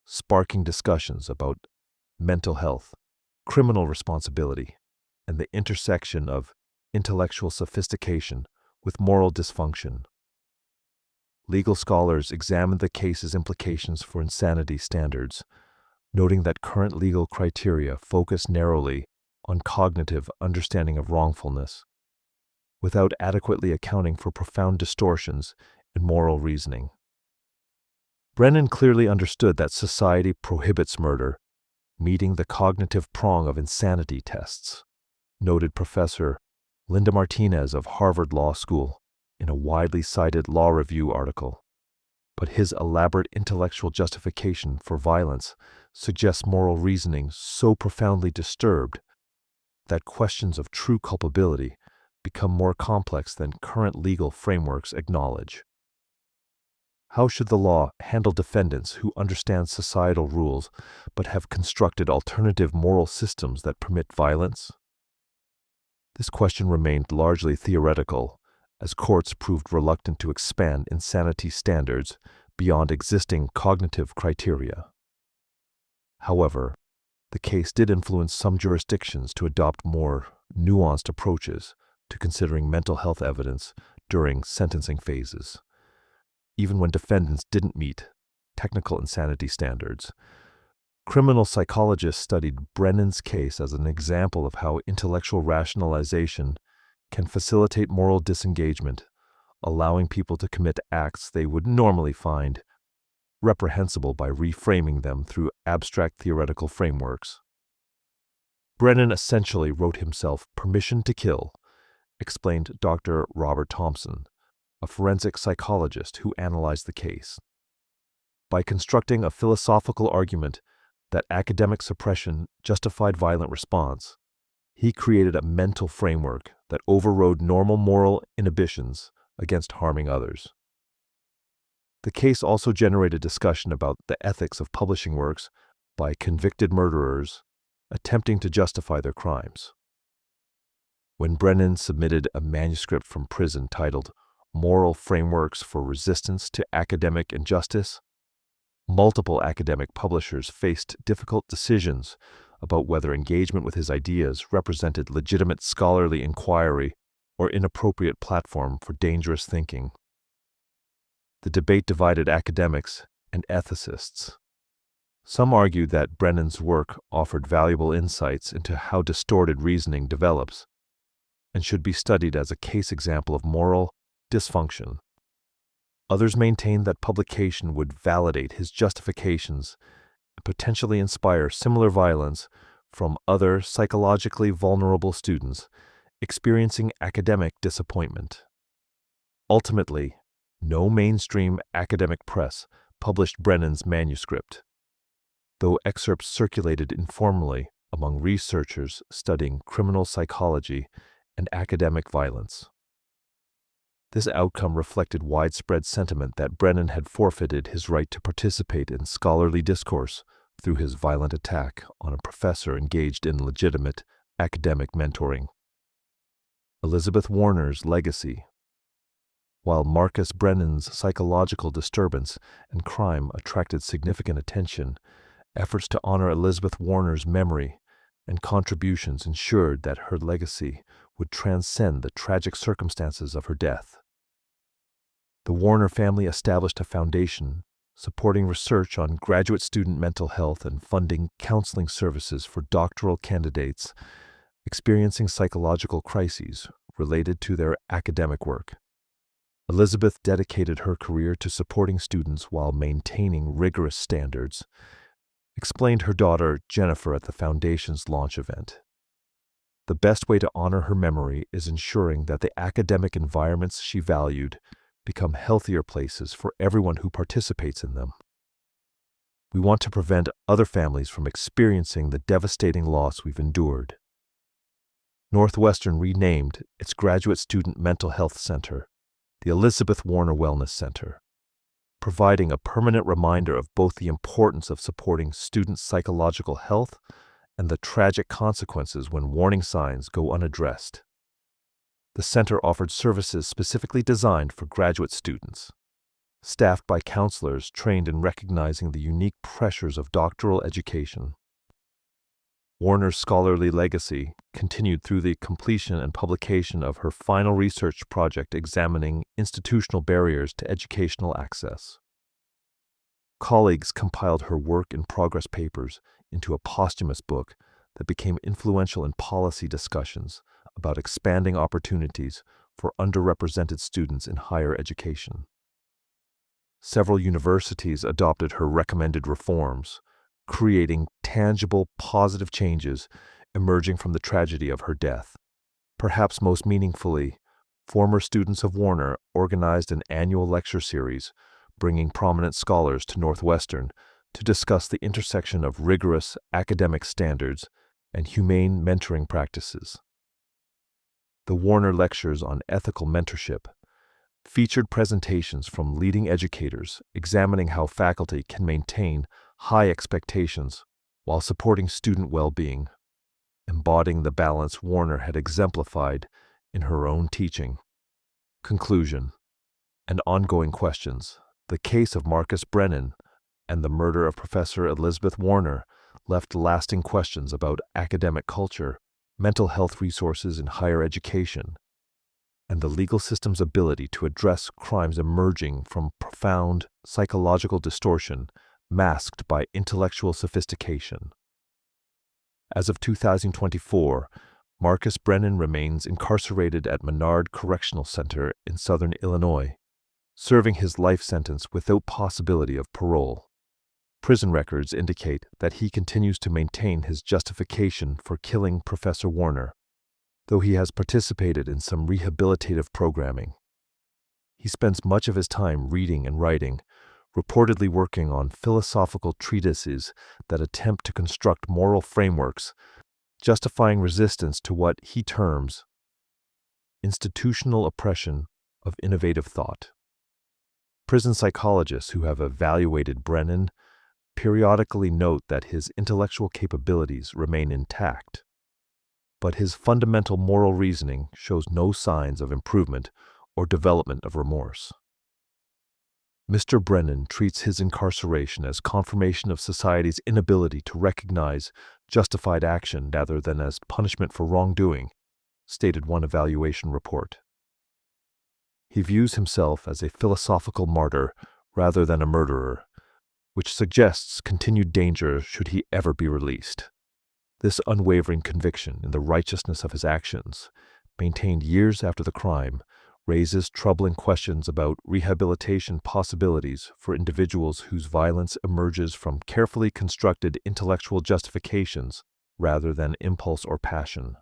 Speaker 1: sparking discussions about mental health, criminal responsibility, and the intersection of intellectual sophistication with moral dysfunction. Legal scholars examined the case's implications for insanity standards, noting that current legal criteria focus narrowly on cognitive understanding of wrongfulness, without adequately accounting for profound distortions in moral reasoning. Brennan clearly understood that society prohibits murder, meeting the cognitive prong of insanity tests, noted Professor Linda Martinez of Harvard Law School in a widely cited law review article. But his elaborate intellectual justification for violence suggests moral reasoning so profoundly disturbed that questions of true culpability become more complex than current legal frameworks acknowledge. How should the law handle defendants who understand societal rules but have constructed alternative moral systems that permit violence? This question remained largely theoretical, as courts proved reluctant to expand insanity standards beyond existing cognitive criteria. However, the case did influence some jurisdictions to adopt more nuanced approaches to considering mental health evidence during sentencing phases, even when defendants didn't meet technical insanity standards. Criminal psychologists studied Brennan's case as an example of how intellectual rationalization can facilitate moral disengagement, allowing people to commit acts they would normally find reprehensible by reframing them through abstract theoretical frameworks. Brennan essentially wrote himself permission to kill, explained Dr. Robert Thompson, a forensic psychologist who analyzed the case. By constructing a philosophical argument that academic suppression justified violent response, he created a mental framework that overrode normal moral inhibitions against harming others. The case also generated discussion about the ethics of publishing works by convicted murderers attempting to justify their crimes. When Brennan submitted a manuscript from prison titled Moral Frameworks for Resistance to Academic Injustice, multiple academic publishers faced difficult decisions about whether engagement with his ideas represented legitimate scholarly inquiry or inappropriate platform for dangerous thinking. The debate divided academics and ethicists. Some argued that Brennan's work offered valuable insights into how distorted reasoning develops and should be studied as a case example of moral dysfunction. Others maintained that publication would validate his justifications and potentially inspire similar violence from other psychologically vulnerable students experiencing academic disappointment. Ultimately, no mainstream academic press published Brennan's manuscript, though excerpts circulated informally among researchers studying criminal psychology and academic violence. This outcome reflected widespread sentiment that Brennan had forfeited his right to participate in scholarly discourse through his violent attack on a professor engaged in legitimate academic mentoring. Elizabeth Warner's legacy. While Marcus Brennan's psychological disturbance and crime attracted significant attention, efforts to honor Elizabeth Warner's memory and contributions ensured that her legacy would transcend the tragic circumstances of her death. The Warner family established a foundation supporting research on graduate student mental health and funding counseling services for doctoral candidates experiencing psychological crises related to their academic work. Elizabeth dedicated her career to supporting students while maintaining rigorous standards, explained her daughter Jennifer at the foundation's launch event. The best way to honor her memory is ensuring that the academic environments she valued become healthier places for everyone who participates in them. We want to prevent other families from experiencing the devastating loss we've endured. Northwestern renamed its Graduate Student Mental Health Center the Elizabeth Warner Wellness Center, providing a permanent reminder of both the importance of supporting students' psychological health and the tragic consequences when warning signs go unaddressed. The center offered services specifically designed for graduate students, staffed by counselors trained in recognizing the unique pressures of doctoral education. Warner's scholarly legacy continued through the completion and publication of her final research project examining institutional barriers to educational access. Colleagues compiled her work-in-progress papers into a posthumous book that became influential in policy discussions about expanding opportunities for underrepresented students in higher education. Several universities adopted her recommended reforms, creating tangible, positive changes emerging from the tragedy of her death. Perhaps most meaningfully, former students of Warner organized an annual lecture series, bringing prominent scholars to Northwestern to discuss the intersection of rigorous academic standards and humane mentoring practices. The Warner Lectures on Ethical Mentorship featured presentations from leading educators examining how faculty can maintain high expectations while supporting student well-being, embodying the balance Warner had exemplified in her own teaching. Conclusion and ongoing questions. The case of Marcus Brennan and the murder of Professor Elizabeth Warner left lasting questions about academic culture, mental health resources in higher education, and the legal system's ability to address crimes emerging from profound psychological distortion masked by intellectual sophistication. As of 2024, Marcus Brennan remains incarcerated at Menard Correctional Center in southern Illinois, serving his life sentence without possibility of parole. Prison records indicate that he continues to maintain his justification for killing Professor Warner, though he has participated in some rehabilitative programming. He spends much of his time reading and writing, reportedly working on philosophical treatises that attempt to construct moral frameworks, justifying resistance to what he terms institutional oppression of innovative thought. Prison psychologists who have evaluated Brennan periodically note that his intellectual capabilities remain intact, but his fundamental moral reasoning shows no signs of improvement or development of remorse. Mr. Brennan treats his incarceration as confirmation of society's inability to recognize justified action rather than as punishment for wrongdoing, stated one evaluation report. He views himself as a philosophical martyr rather than a murderer, which suggests continued danger should he ever be released. This unwavering conviction in the righteousness of his actions, maintained years after the crime, raises troubling questions about rehabilitation possibilities for individuals whose violence emerges from carefully constructed intellectual justifications rather than impulse or passion.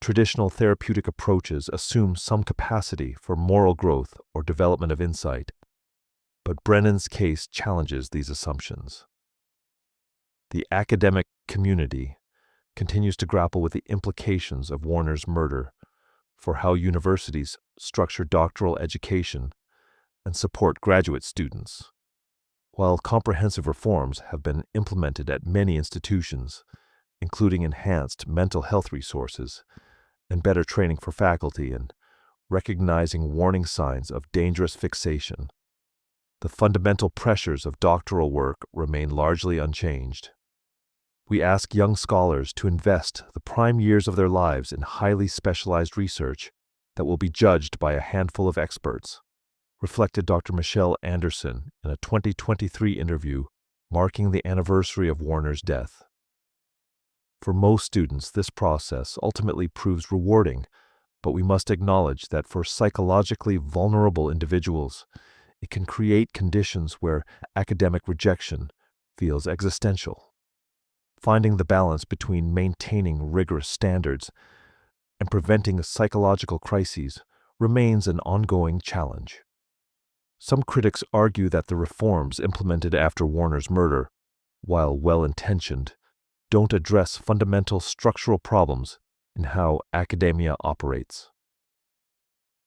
Speaker 1: Traditional therapeutic approaches assume some capacity for moral growth or development of insight, but Brennan's case challenges these assumptions. The academic community continues to grapple with the implications of Warner's murder for how universities structure doctoral education and support graduate students. While comprehensive reforms have been implemented at many institutions, including enhanced mental health resources and better training for faculty and recognizing warning signs of dangerous fixation, the fundamental pressures of doctoral work remain largely unchanged. We ask young scholars to invest the prime years of their lives in highly specialized research that will be judged by a handful of experts, reflected Dr. Michelle Anderson in a 2023 interview marking the anniversary of Warner's death. For most students, this process ultimately proves rewarding, but we must acknowledge that for psychologically vulnerable individuals, it can create conditions where academic rejection feels existential. Finding the balance between maintaining rigorous standards and preventing psychological crises remains an ongoing challenge. Some critics argue that the reforms implemented after Warner's murder, while well-intentioned, don't address fundamental structural problems in how academia operates.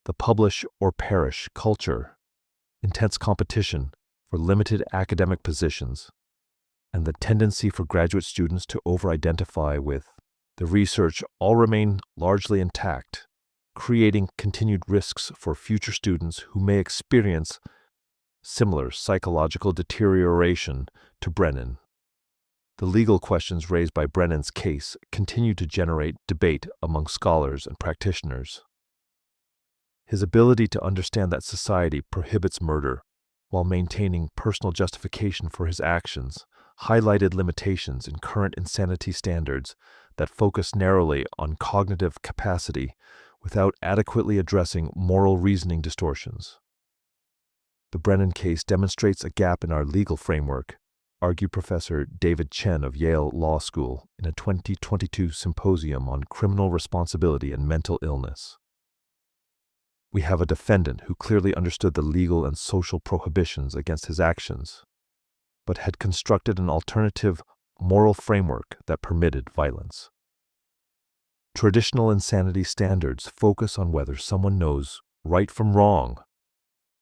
Speaker 1: The publish or perish culture, intense competition for limited academic positions, and the tendency for graduate students to over-identify with the research all remain largely intact, creating continued risks for future students who may experience similar psychological deterioration to Brennan. The legal questions raised by Brennan's case continue to generate debate among scholars and practitioners. His ability to understand that society prohibits murder while maintaining personal justification for his actions highlighted limitations in current insanity standards that focus narrowly on cognitive capacity without adequately addressing moral reasoning distortions. The Brennan case demonstrates a gap in our legal framework, argued Professor David Chen of Yale Law School in a 2022 symposium on criminal responsibility and mental illness. We have a defendant who clearly understood the legal and social prohibitions against his actions, but had constructed an alternative moral framework that permitted violence. Traditional insanity standards focus on whether someone knows right from wrong.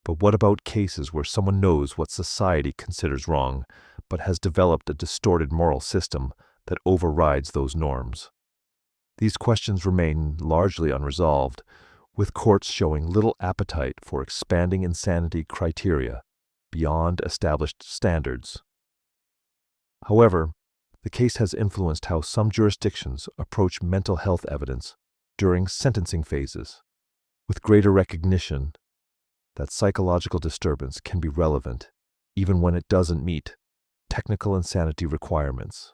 Speaker 1: But what about cases where someone knows what society considers wrong, but has developed a distorted moral system that overrides those norms? These questions remain largely unresolved, with courts showing little appetite for expanding insanity criteria beyond established standards. However, the case has influenced how some jurisdictions approach mental health evidence during sentencing phases, with greater recognition that psychological disturbance can be relevant even when it doesn't meet technical insanity requirements.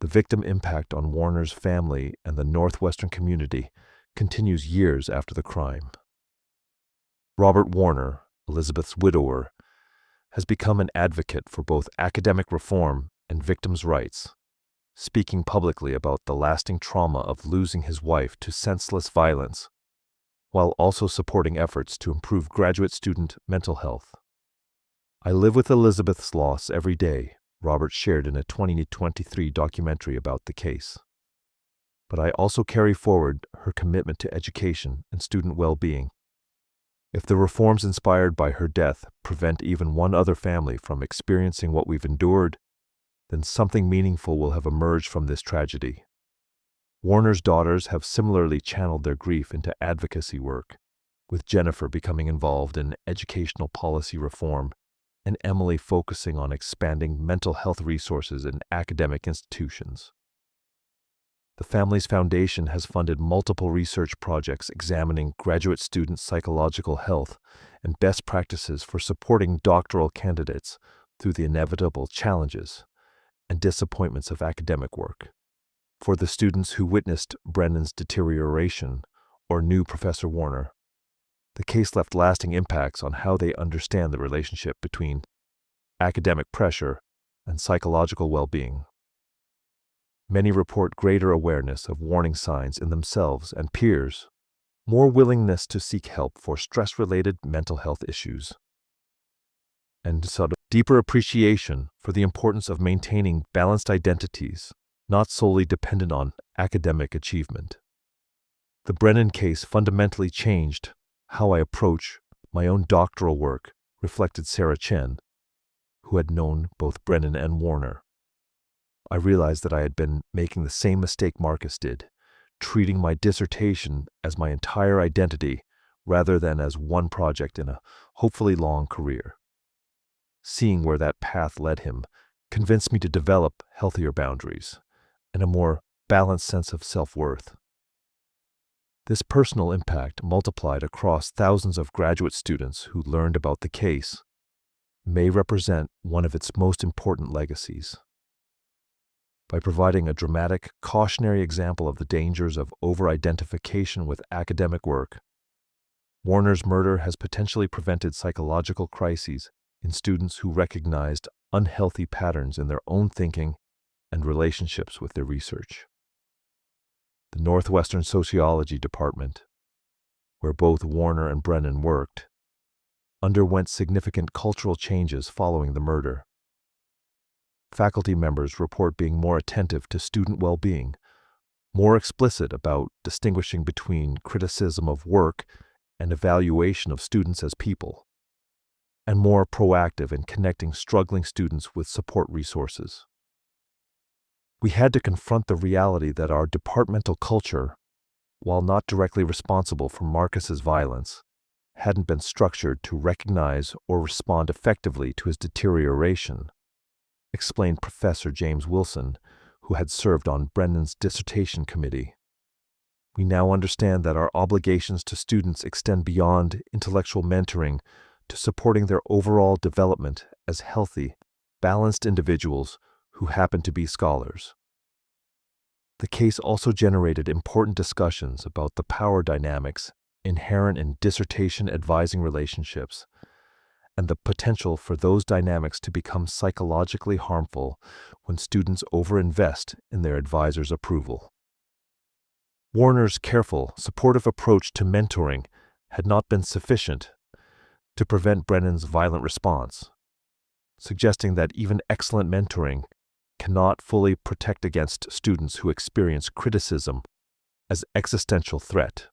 Speaker 1: The victim impact on Warner's family and the Northwestern community continues years after the crime. Robert Warner, Elizabeth's widower, has become an advocate for both academic reform and victims' rights, speaking publicly about the lasting trauma of losing his wife to senseless violence, while also supporting efforts to improve graduate student mental health. I live with Elizabeth's loss every day, Robert shared in a 2023 documentary about the case. But I also carry forward her commitment to education and student well-being. If the reforms inspired by her death prevent even one other family from experiencing what we've endured, then something meaningful will have emerged from this tragedy. Warner's daughters have similarly channeled their grief into advocacy work, with Jennifer becoming involved in educational policy reform and Emily focusing on expanding mental health resources in academic institutions. The family's foundation has funded multiple research projects examining graduate student psychological health and best practices for supporting doctoral candidates through the inevitable challenges and disappointments of academic work. For the students who witnessed Brennan's deterioration or knew Professor Warner, the case left lasting impacts on how they understand the relationship between academic pressure and psychological well-being. Many report greater awareness of warning signs in themselves and peers, more willingness to seek help for stress-related mental health issues, and deeper appreciation for the importance of maintaining balanced identities, not solely dependent on academic achievement. The Brennan case fundamentally changed how I approach my own doctoral work, reflected Sarah Chen, who had known both Brennan and Warner. I realized that I had been making the same mistake Marcus did, treating my dissertation as my entire identity rather than as one project in a hopefully long career. Seeing where that path led him convinced me to develop healthier boundaries and a more balanced sense of self-worth. This personal impact, multiplied across thousands of graduate students who learned about the case, may represent one of its most important legacies. By providing a dramatic, cautionary example of the dangers of over-identification with academic work, Warner's murder has potentially prevented psychological crises in students who recognized unhealthy patterns in their own thinking and relationships with their research. The Northwestern Sociology Department, where both Warner and Brennan worked, underwent significant cultural changes following the murder. Faculty members report being more attentive to student well-being, more explicit about distinguishing between criticism of work and evaluation of students as people, and more proactive in connecting struggling students with support resources. We had to confront the reality that our departmental culture, while not directly responsible for Marcus's violence, hadn't been structured to recognize or respond effectively to his deterioration, explained Professor James Wilson, who had served on Brennan's dissertation committee. We now understand that our obligations to students extend beyond intellectual mentoring to supporting their overall development as healthy, balanced individuals who happen to be scholars. The case also generated important discussions about the power dynamics inherent in dissertation advising relationships and the potential for those dynamics to become psychologically harmful when students overinvest in their advisor's approval. Warner's careful, supportive approach to mentoring had not been sufficient to prevent Brennan's violent response, suggesting that even excellent mentoring cannot fully protect against students who experience criticism as existential threat.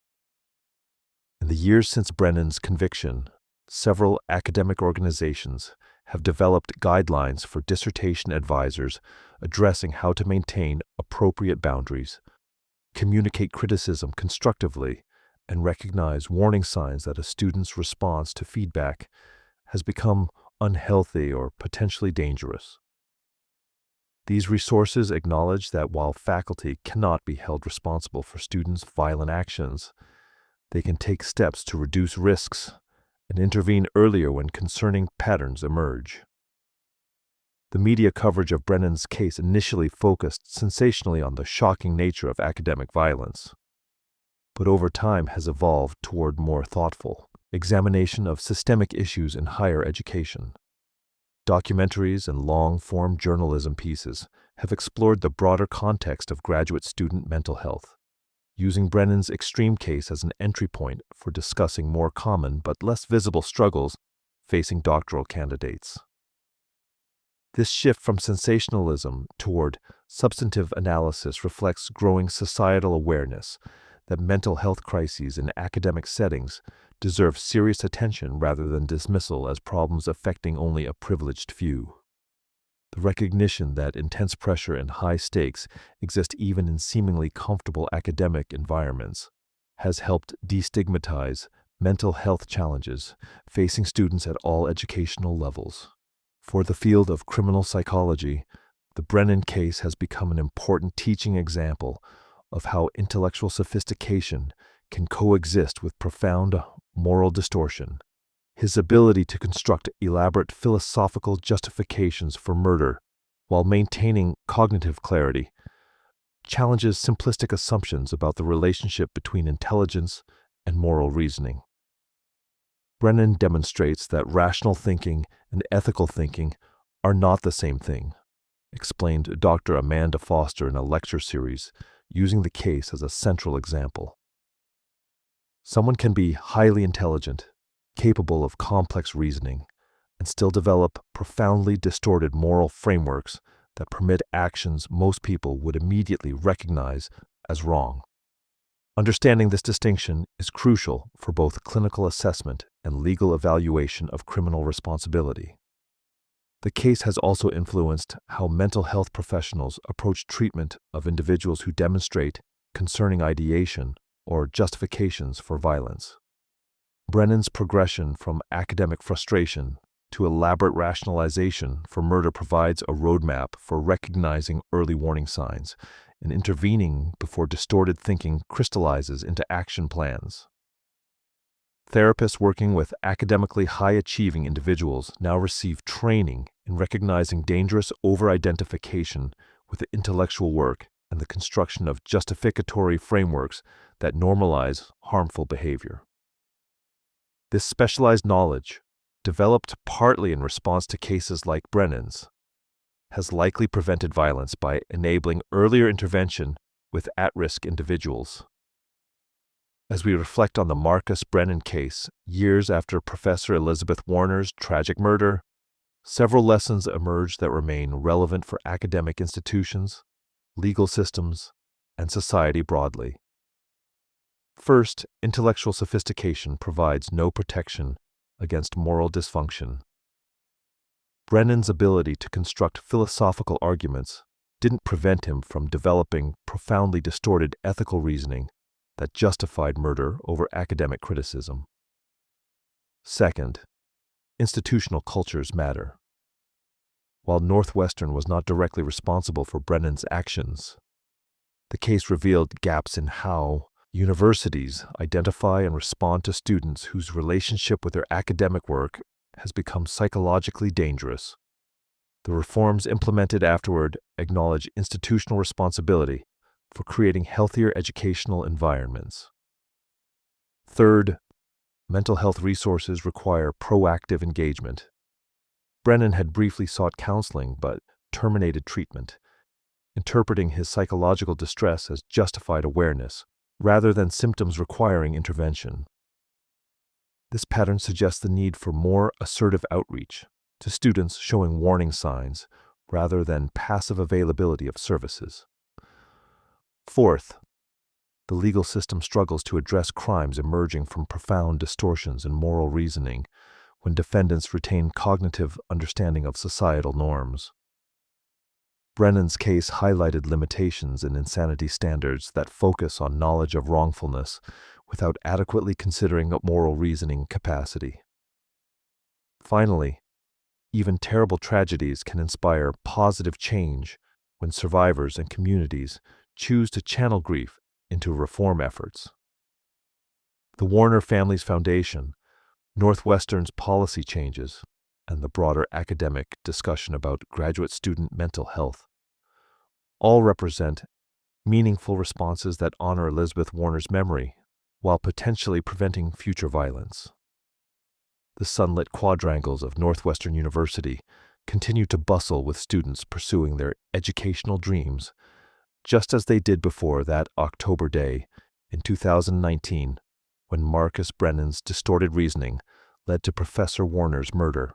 Speaker 1: In the years since Brennan's conviction, several academic organizations have developed guidelines for dissertation advisors addressing how to maintain appropriate boundaries, communicate criticism constructively, and recognize warning signs that a student's response to feedback has become unhealthy or potentially dangerous. These resources acknowledge that while faculty cannot be held responsible for students' violent actions, they can take steps to reduce risks and intervene earlier when concerning patterns emerge. The media coverage of Brennan's case initially focused sensationally on the shocking nature of academic violence, but over time has evolved toward more thoughtful examination of systemic issues in higher education. Documentaries and long-form journalism pieces have explored the broader context of graduate student mental health, using Brennan's extreme case as an entry point for discussing more common but less visible struggles facing doctoral candidates. This shift from sensationalism toward substantive analysis reflects growing societal awareness that mental health crises in academic settings deserve serious attention rather than dismissal as problems affecting only a privileged few. The recognition that intense pressure and high stakes exist even in seemingly comfortable academic environments has helped destigmatize mental health challenges facing students at all educational levels. For the field of criminal psychology, the Brennan case has become an important teaching example of how intellectual sophistication can coexist with profound moral distortion. His ability to construct elaborate philosophical justifications for murder while maintaining cognitive clarity challenges simplistic assumptions about the relationship between intelligence and moral reasoning. Brennan demonstrates that rational thinking and ethical thinking are not the same thing, explained Dr. Amanda Foster in a lecture series, using the case as a central example. Someone can be highly intelligent, capable of complex reasoning, and still develop profoundly distorted moral frameworks that permit actions most people would immediately recognize as wrong. Understanding this distinction is crucial for both clinical assessment and legal evaluation of criminal responsibility. The case has also influenced how mental health professionals approach treatment of individuals who demonstrate concerning ideation or justifications for violence. Brennan's progression from academic frustration to elaborate rationalization for murder provides a roadmap for recognizing early warning signs and intervening before distorted thinking crystallizes into action plans. Therapists working with academically high-achieving individuals now receive training in recognizing dangerous over-identification with the intellectual work and the construction of justificatory frameworks that normalize harmful behavior. This specialized knowledge, developed partly in response to cases like Brennan's, has likely prevented violence by enabling earlier intervention with at-risk individuals. As we reflect on the Marcus Brennan case, years after Professor Elizabeth Warner's tragic murder, several lessons emerge that remain relevant for academic institutions, legal systems, and society broadly. First, intellectual sophistication provides no protection against moral dysfunction. Brennan's ability to construct philosophical arguments didn't prevent him from developing profoundly distorted ethical reasoning that justified murder over academic criticism. Second, institutional cultures matter. While Northwestern was not directly responsible for Brennan's actions, the case revealed gaps in how universities identify and respond to students whose relationship with their academic work has become psychologically dangerous. The reforms implemented afterward acknowledge institutional responsibility for creating healthier educational environments. Third, mental health resources require proactive engagement. Brennan had briefly sought counseling but terminated treatment, interpreting his psychological distress as justified awareness rather than symptoms requiring intervention. This pattern suggests the need for more assertive outreach to students showing warning signs rather than passive availability of services. Fourth, the legal system struggles to address crimes emerging from profound distortions in moral reasoning when defendants retain cognitive understanding of societal norms. Brennan's case highlighted limitations in insanity standards that focus on knowledge of wrongfulness without adequately considering moral reasoning capacity. Finally, even terrible tragedies can inspire positive change when survivors and communities choose to channel grief into reform efforts. The Warner Family's Foundation, Northwestern's policy changes, and the broader academic discussion about graduate student mental health all represent meaningful responses that honor Elizabeth Warner's memory while potentially preventing future violence. The sunlit quadrangles of Northwestern University continue to bustle with students pursuing their educational dreams, just as they did before that October day in 2019 when Marcus Brennan's distorted reasoning led to Professor Warner's murder.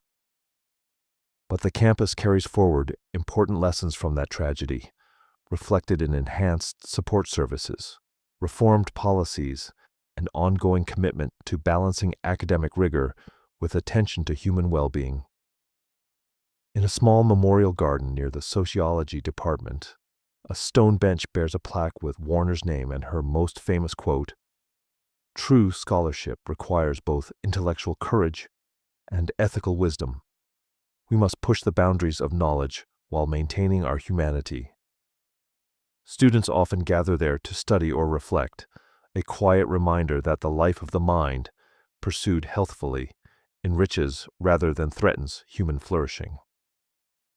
Speaker 1: But the campus carries forward important lessons from that tragedy, reflected in enhanced support services, reformed policies, and ongoing commitment to balancing academic rigor with attention to human well-being. In a small memorial garden near the sociology department, a stone bench bears a plaque with Warner's name and her most famous quote, "True scholarship requires both intellectual courage and ethical wisdom. We must push the boundaries of knowledge while maintaining our humanity." Students often gather there to study or reflect, a quiet reminder that the life of the mind, pursued healthfully, enriches rather than threatens human flourishing.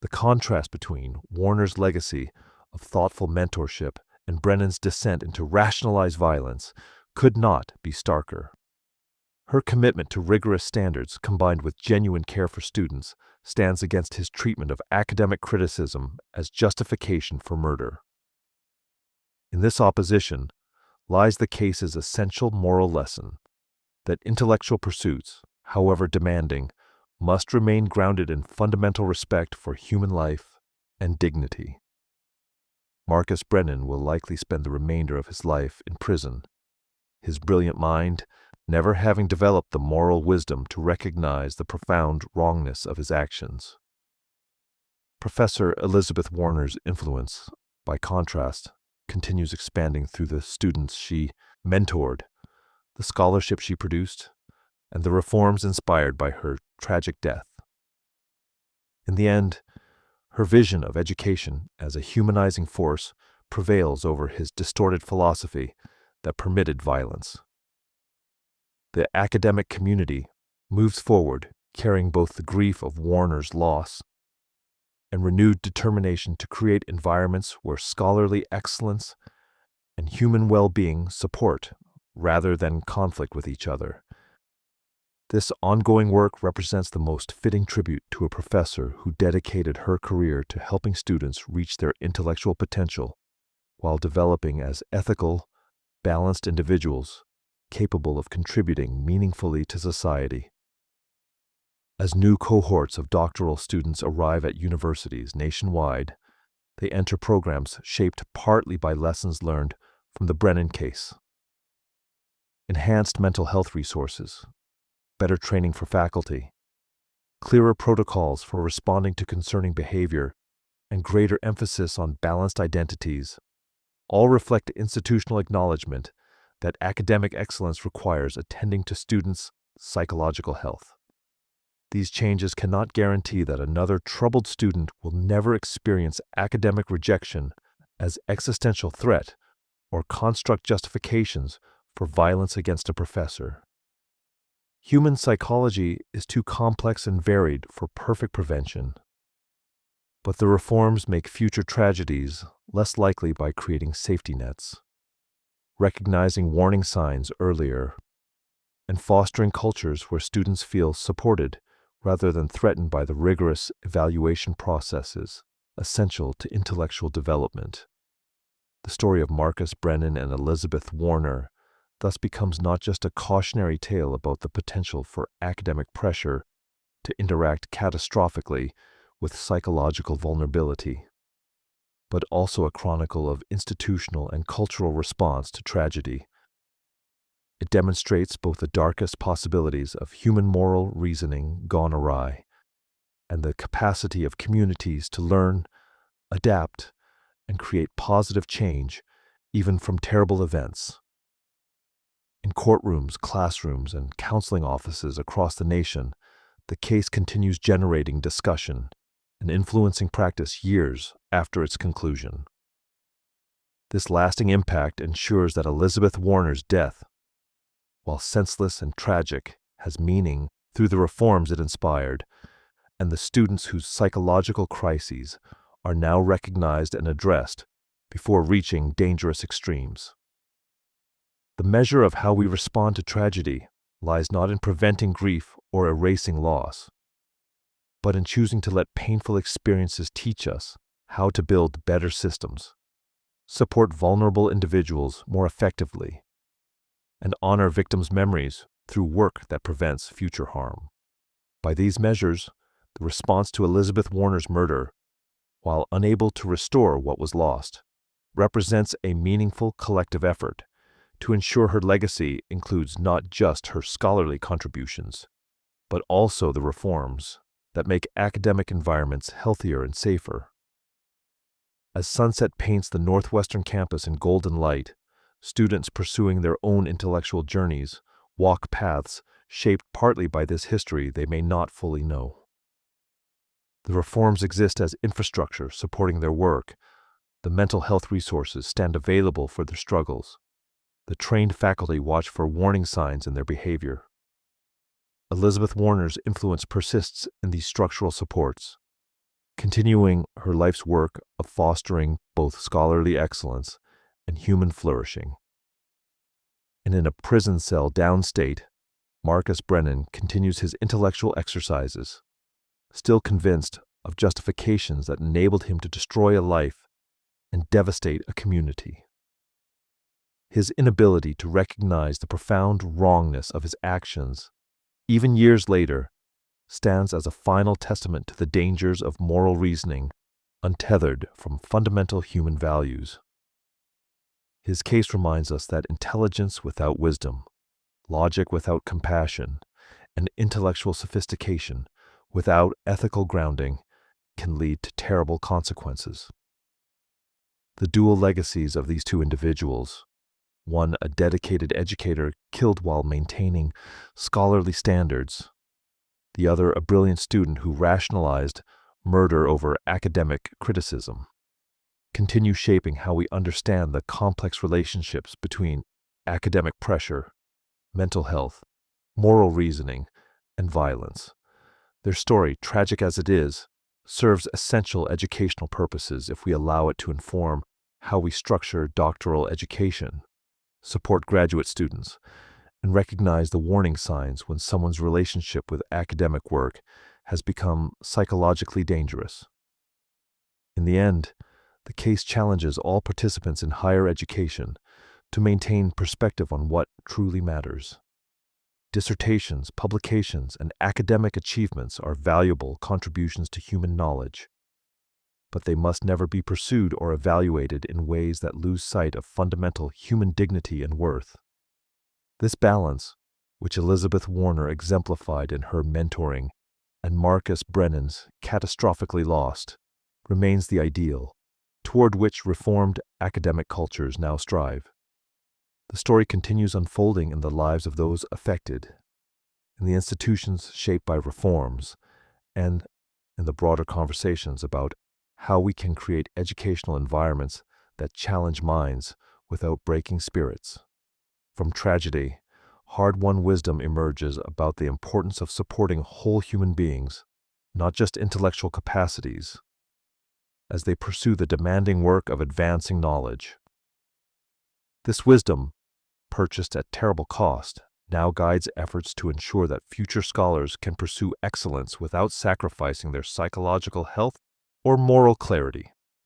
Speaker 1: The contrast between Warner's legacy of thoughtful mentorship and Brennan's descent into rationalized violence could not be starker. Her commitment to rigorous standards combined with genuine care for students stands against his treatment of academic criticism as justification for murder. In this opposition lies the case's essential moral lesson that intellectual pursuits, however demanding, must remain grounded in fundamental respect for human life and dignity. Marcus Brennan will likely spend the remainder of his life in prison, his brilliant mind never having developed the moral wisdom to recognize the profound wrongness of his actions. Professor Elizabeth Warner's influence, by contrast, continues expanding through the students she mentored, the scholarship she produced, and the reforms inspired by her tragic death. In the end, her vision of education as a humanizing force prevails over his distorted philosophy that permitted violence. The academic community moves forward, carrying both the grief of Warner's loss and renewed determination to create environments where scholarly excellence and human well-being support rather than conflict with each other. This ongoing work represents the most fitting tribute to a professor who dedicated her career to helping students reach their intellectual potential while developing as ethical, balanced individuals capable of contributing meaningfully to society. As new cohorts of doctoral students arrive at universities nationwide, they enter programs shaped partly by lessons learned from the Brennan case. Enhanced mental health resources, better training for faculty, clearer protocols for responding to concerning behavior, and greater emphasis on balanced identities all reflect institutional acknowledgement that academic excellence requires attending to students' psychological health. These changes cannot guarantee that another troubled student will never experience academic rejection as existential threat or construct justifications for violence against a professor. Human psychology is too complex and varied for perfect prevention. But the reforms make future tragedies less likely by creating safety nets, recognizing warning signs earlier, and fostering cultures where students feel supported rather than threatened by the rigorous evaluation processes essential to intellectual development. The story of Marcus Brennan and Elizabeth Warner thus becomes not just a cautionary tale about the potential for academic pressure to interact catastrophically with psychological vulnerability, but also a chronicle of institutional and cultural response to tragedy. It demonstrates both the darkest possibilities of human moral reasoning gone awry and the capacity of communities to learn, adapt, and create positive change even from terrible events. In courtrooms, classrooms, and counseling offices across the nation, the case continues generating discussion and influencing practice years after its conclusion. This lasting impact ensures that Elizabeth Warner's death, while senseless and tragic, has meaning through the reforms it inspired, and the students whose psychological crises are now recognized and addressed before reaching dangerous extremes. The measure of how we respond to tragedy lies not in preventing grief or erasing loss, but in choosing to let painful experiences teach us how to build better systems, support vulnerable individuals more effectively, and honor victims' memories through work that prevents future harm. By these measures, the response to Elizabeth Warner's murder, while unable to restore what was lost, represents a meaningful collective effort to ensure her legacy includes not just her scholarly contributions, but also the reforms that make academic environments healthier and safer. As sunset paints the Northwestern campus in golden light, students pursuing their own intellectual journeys walk paths shaped partly by this history they may not fully know. The reforms exist as infrastructure supporting their work. The mental health resources stand available for their struggles. The trained faculty watch for warning signs in their behavior. Elizabeth Warner's influence persists in these structural supports, continuing her life's work of fostering both scholarly excellence and human flourishing. And in a prison cell downstate, Marcus Brennan continues his intellectual exercises, still convinced of justifications that enabled him to destroy a life and devastate a community. His inability to recognize the profound wrongness of his actions, even years later, stands as a final testament to the dangers of moral reasoning untethered from fundamental human values. His case reminds us that intelligence without wisdom, logic without compassion, and intellectual sophistication without ethical grounding can lead to terrible consequences. The dual legacies of these two individuals, one a dedicated educator killed while maintaining scholarly standards, the other a brilliant student who rationalized murder over academic criticism, continue shaping how we understand the complex relationships between academic pressure, mental health, moral reasoning, and violence. Their story, tragic as it is, serves essential educational purposes if we allow it to inform how we structure doctoral education, support graduate students, and recognize the warning signs when someone's relationship with academic work has become psychologically dangerous. In the end, the case challenges all participants in higher education to maintain perspective on what truly matters. Dissertations, publications, and academic achievements are valuable contributions to human knowledge, but they must never be pursued or evaluated in ways that lose sight of fundamental human dignity and worth. This balance, which Elizabeth Warner exemplified in her mentoring and Marcus Brennan's catastrophically lost, remains the ideal, toward which reformed academic cultures now strive. The story continues unfolding in the lives of those affected, in the institutions shaped by reforms, and in the broader conversations about how we can create educational environments that challenge minds without breaking spirits. From tragedy, hard-won wisdom emerges about the importance of supporting whole human beings, not just intellectual capacities, as they pursue the demanding work of advancing knowledge. This wisdom, purchased at terrible cost, now guides efforts to ensure that future scholars can pursue excellence without sacrificing their psychological health or moral clarity.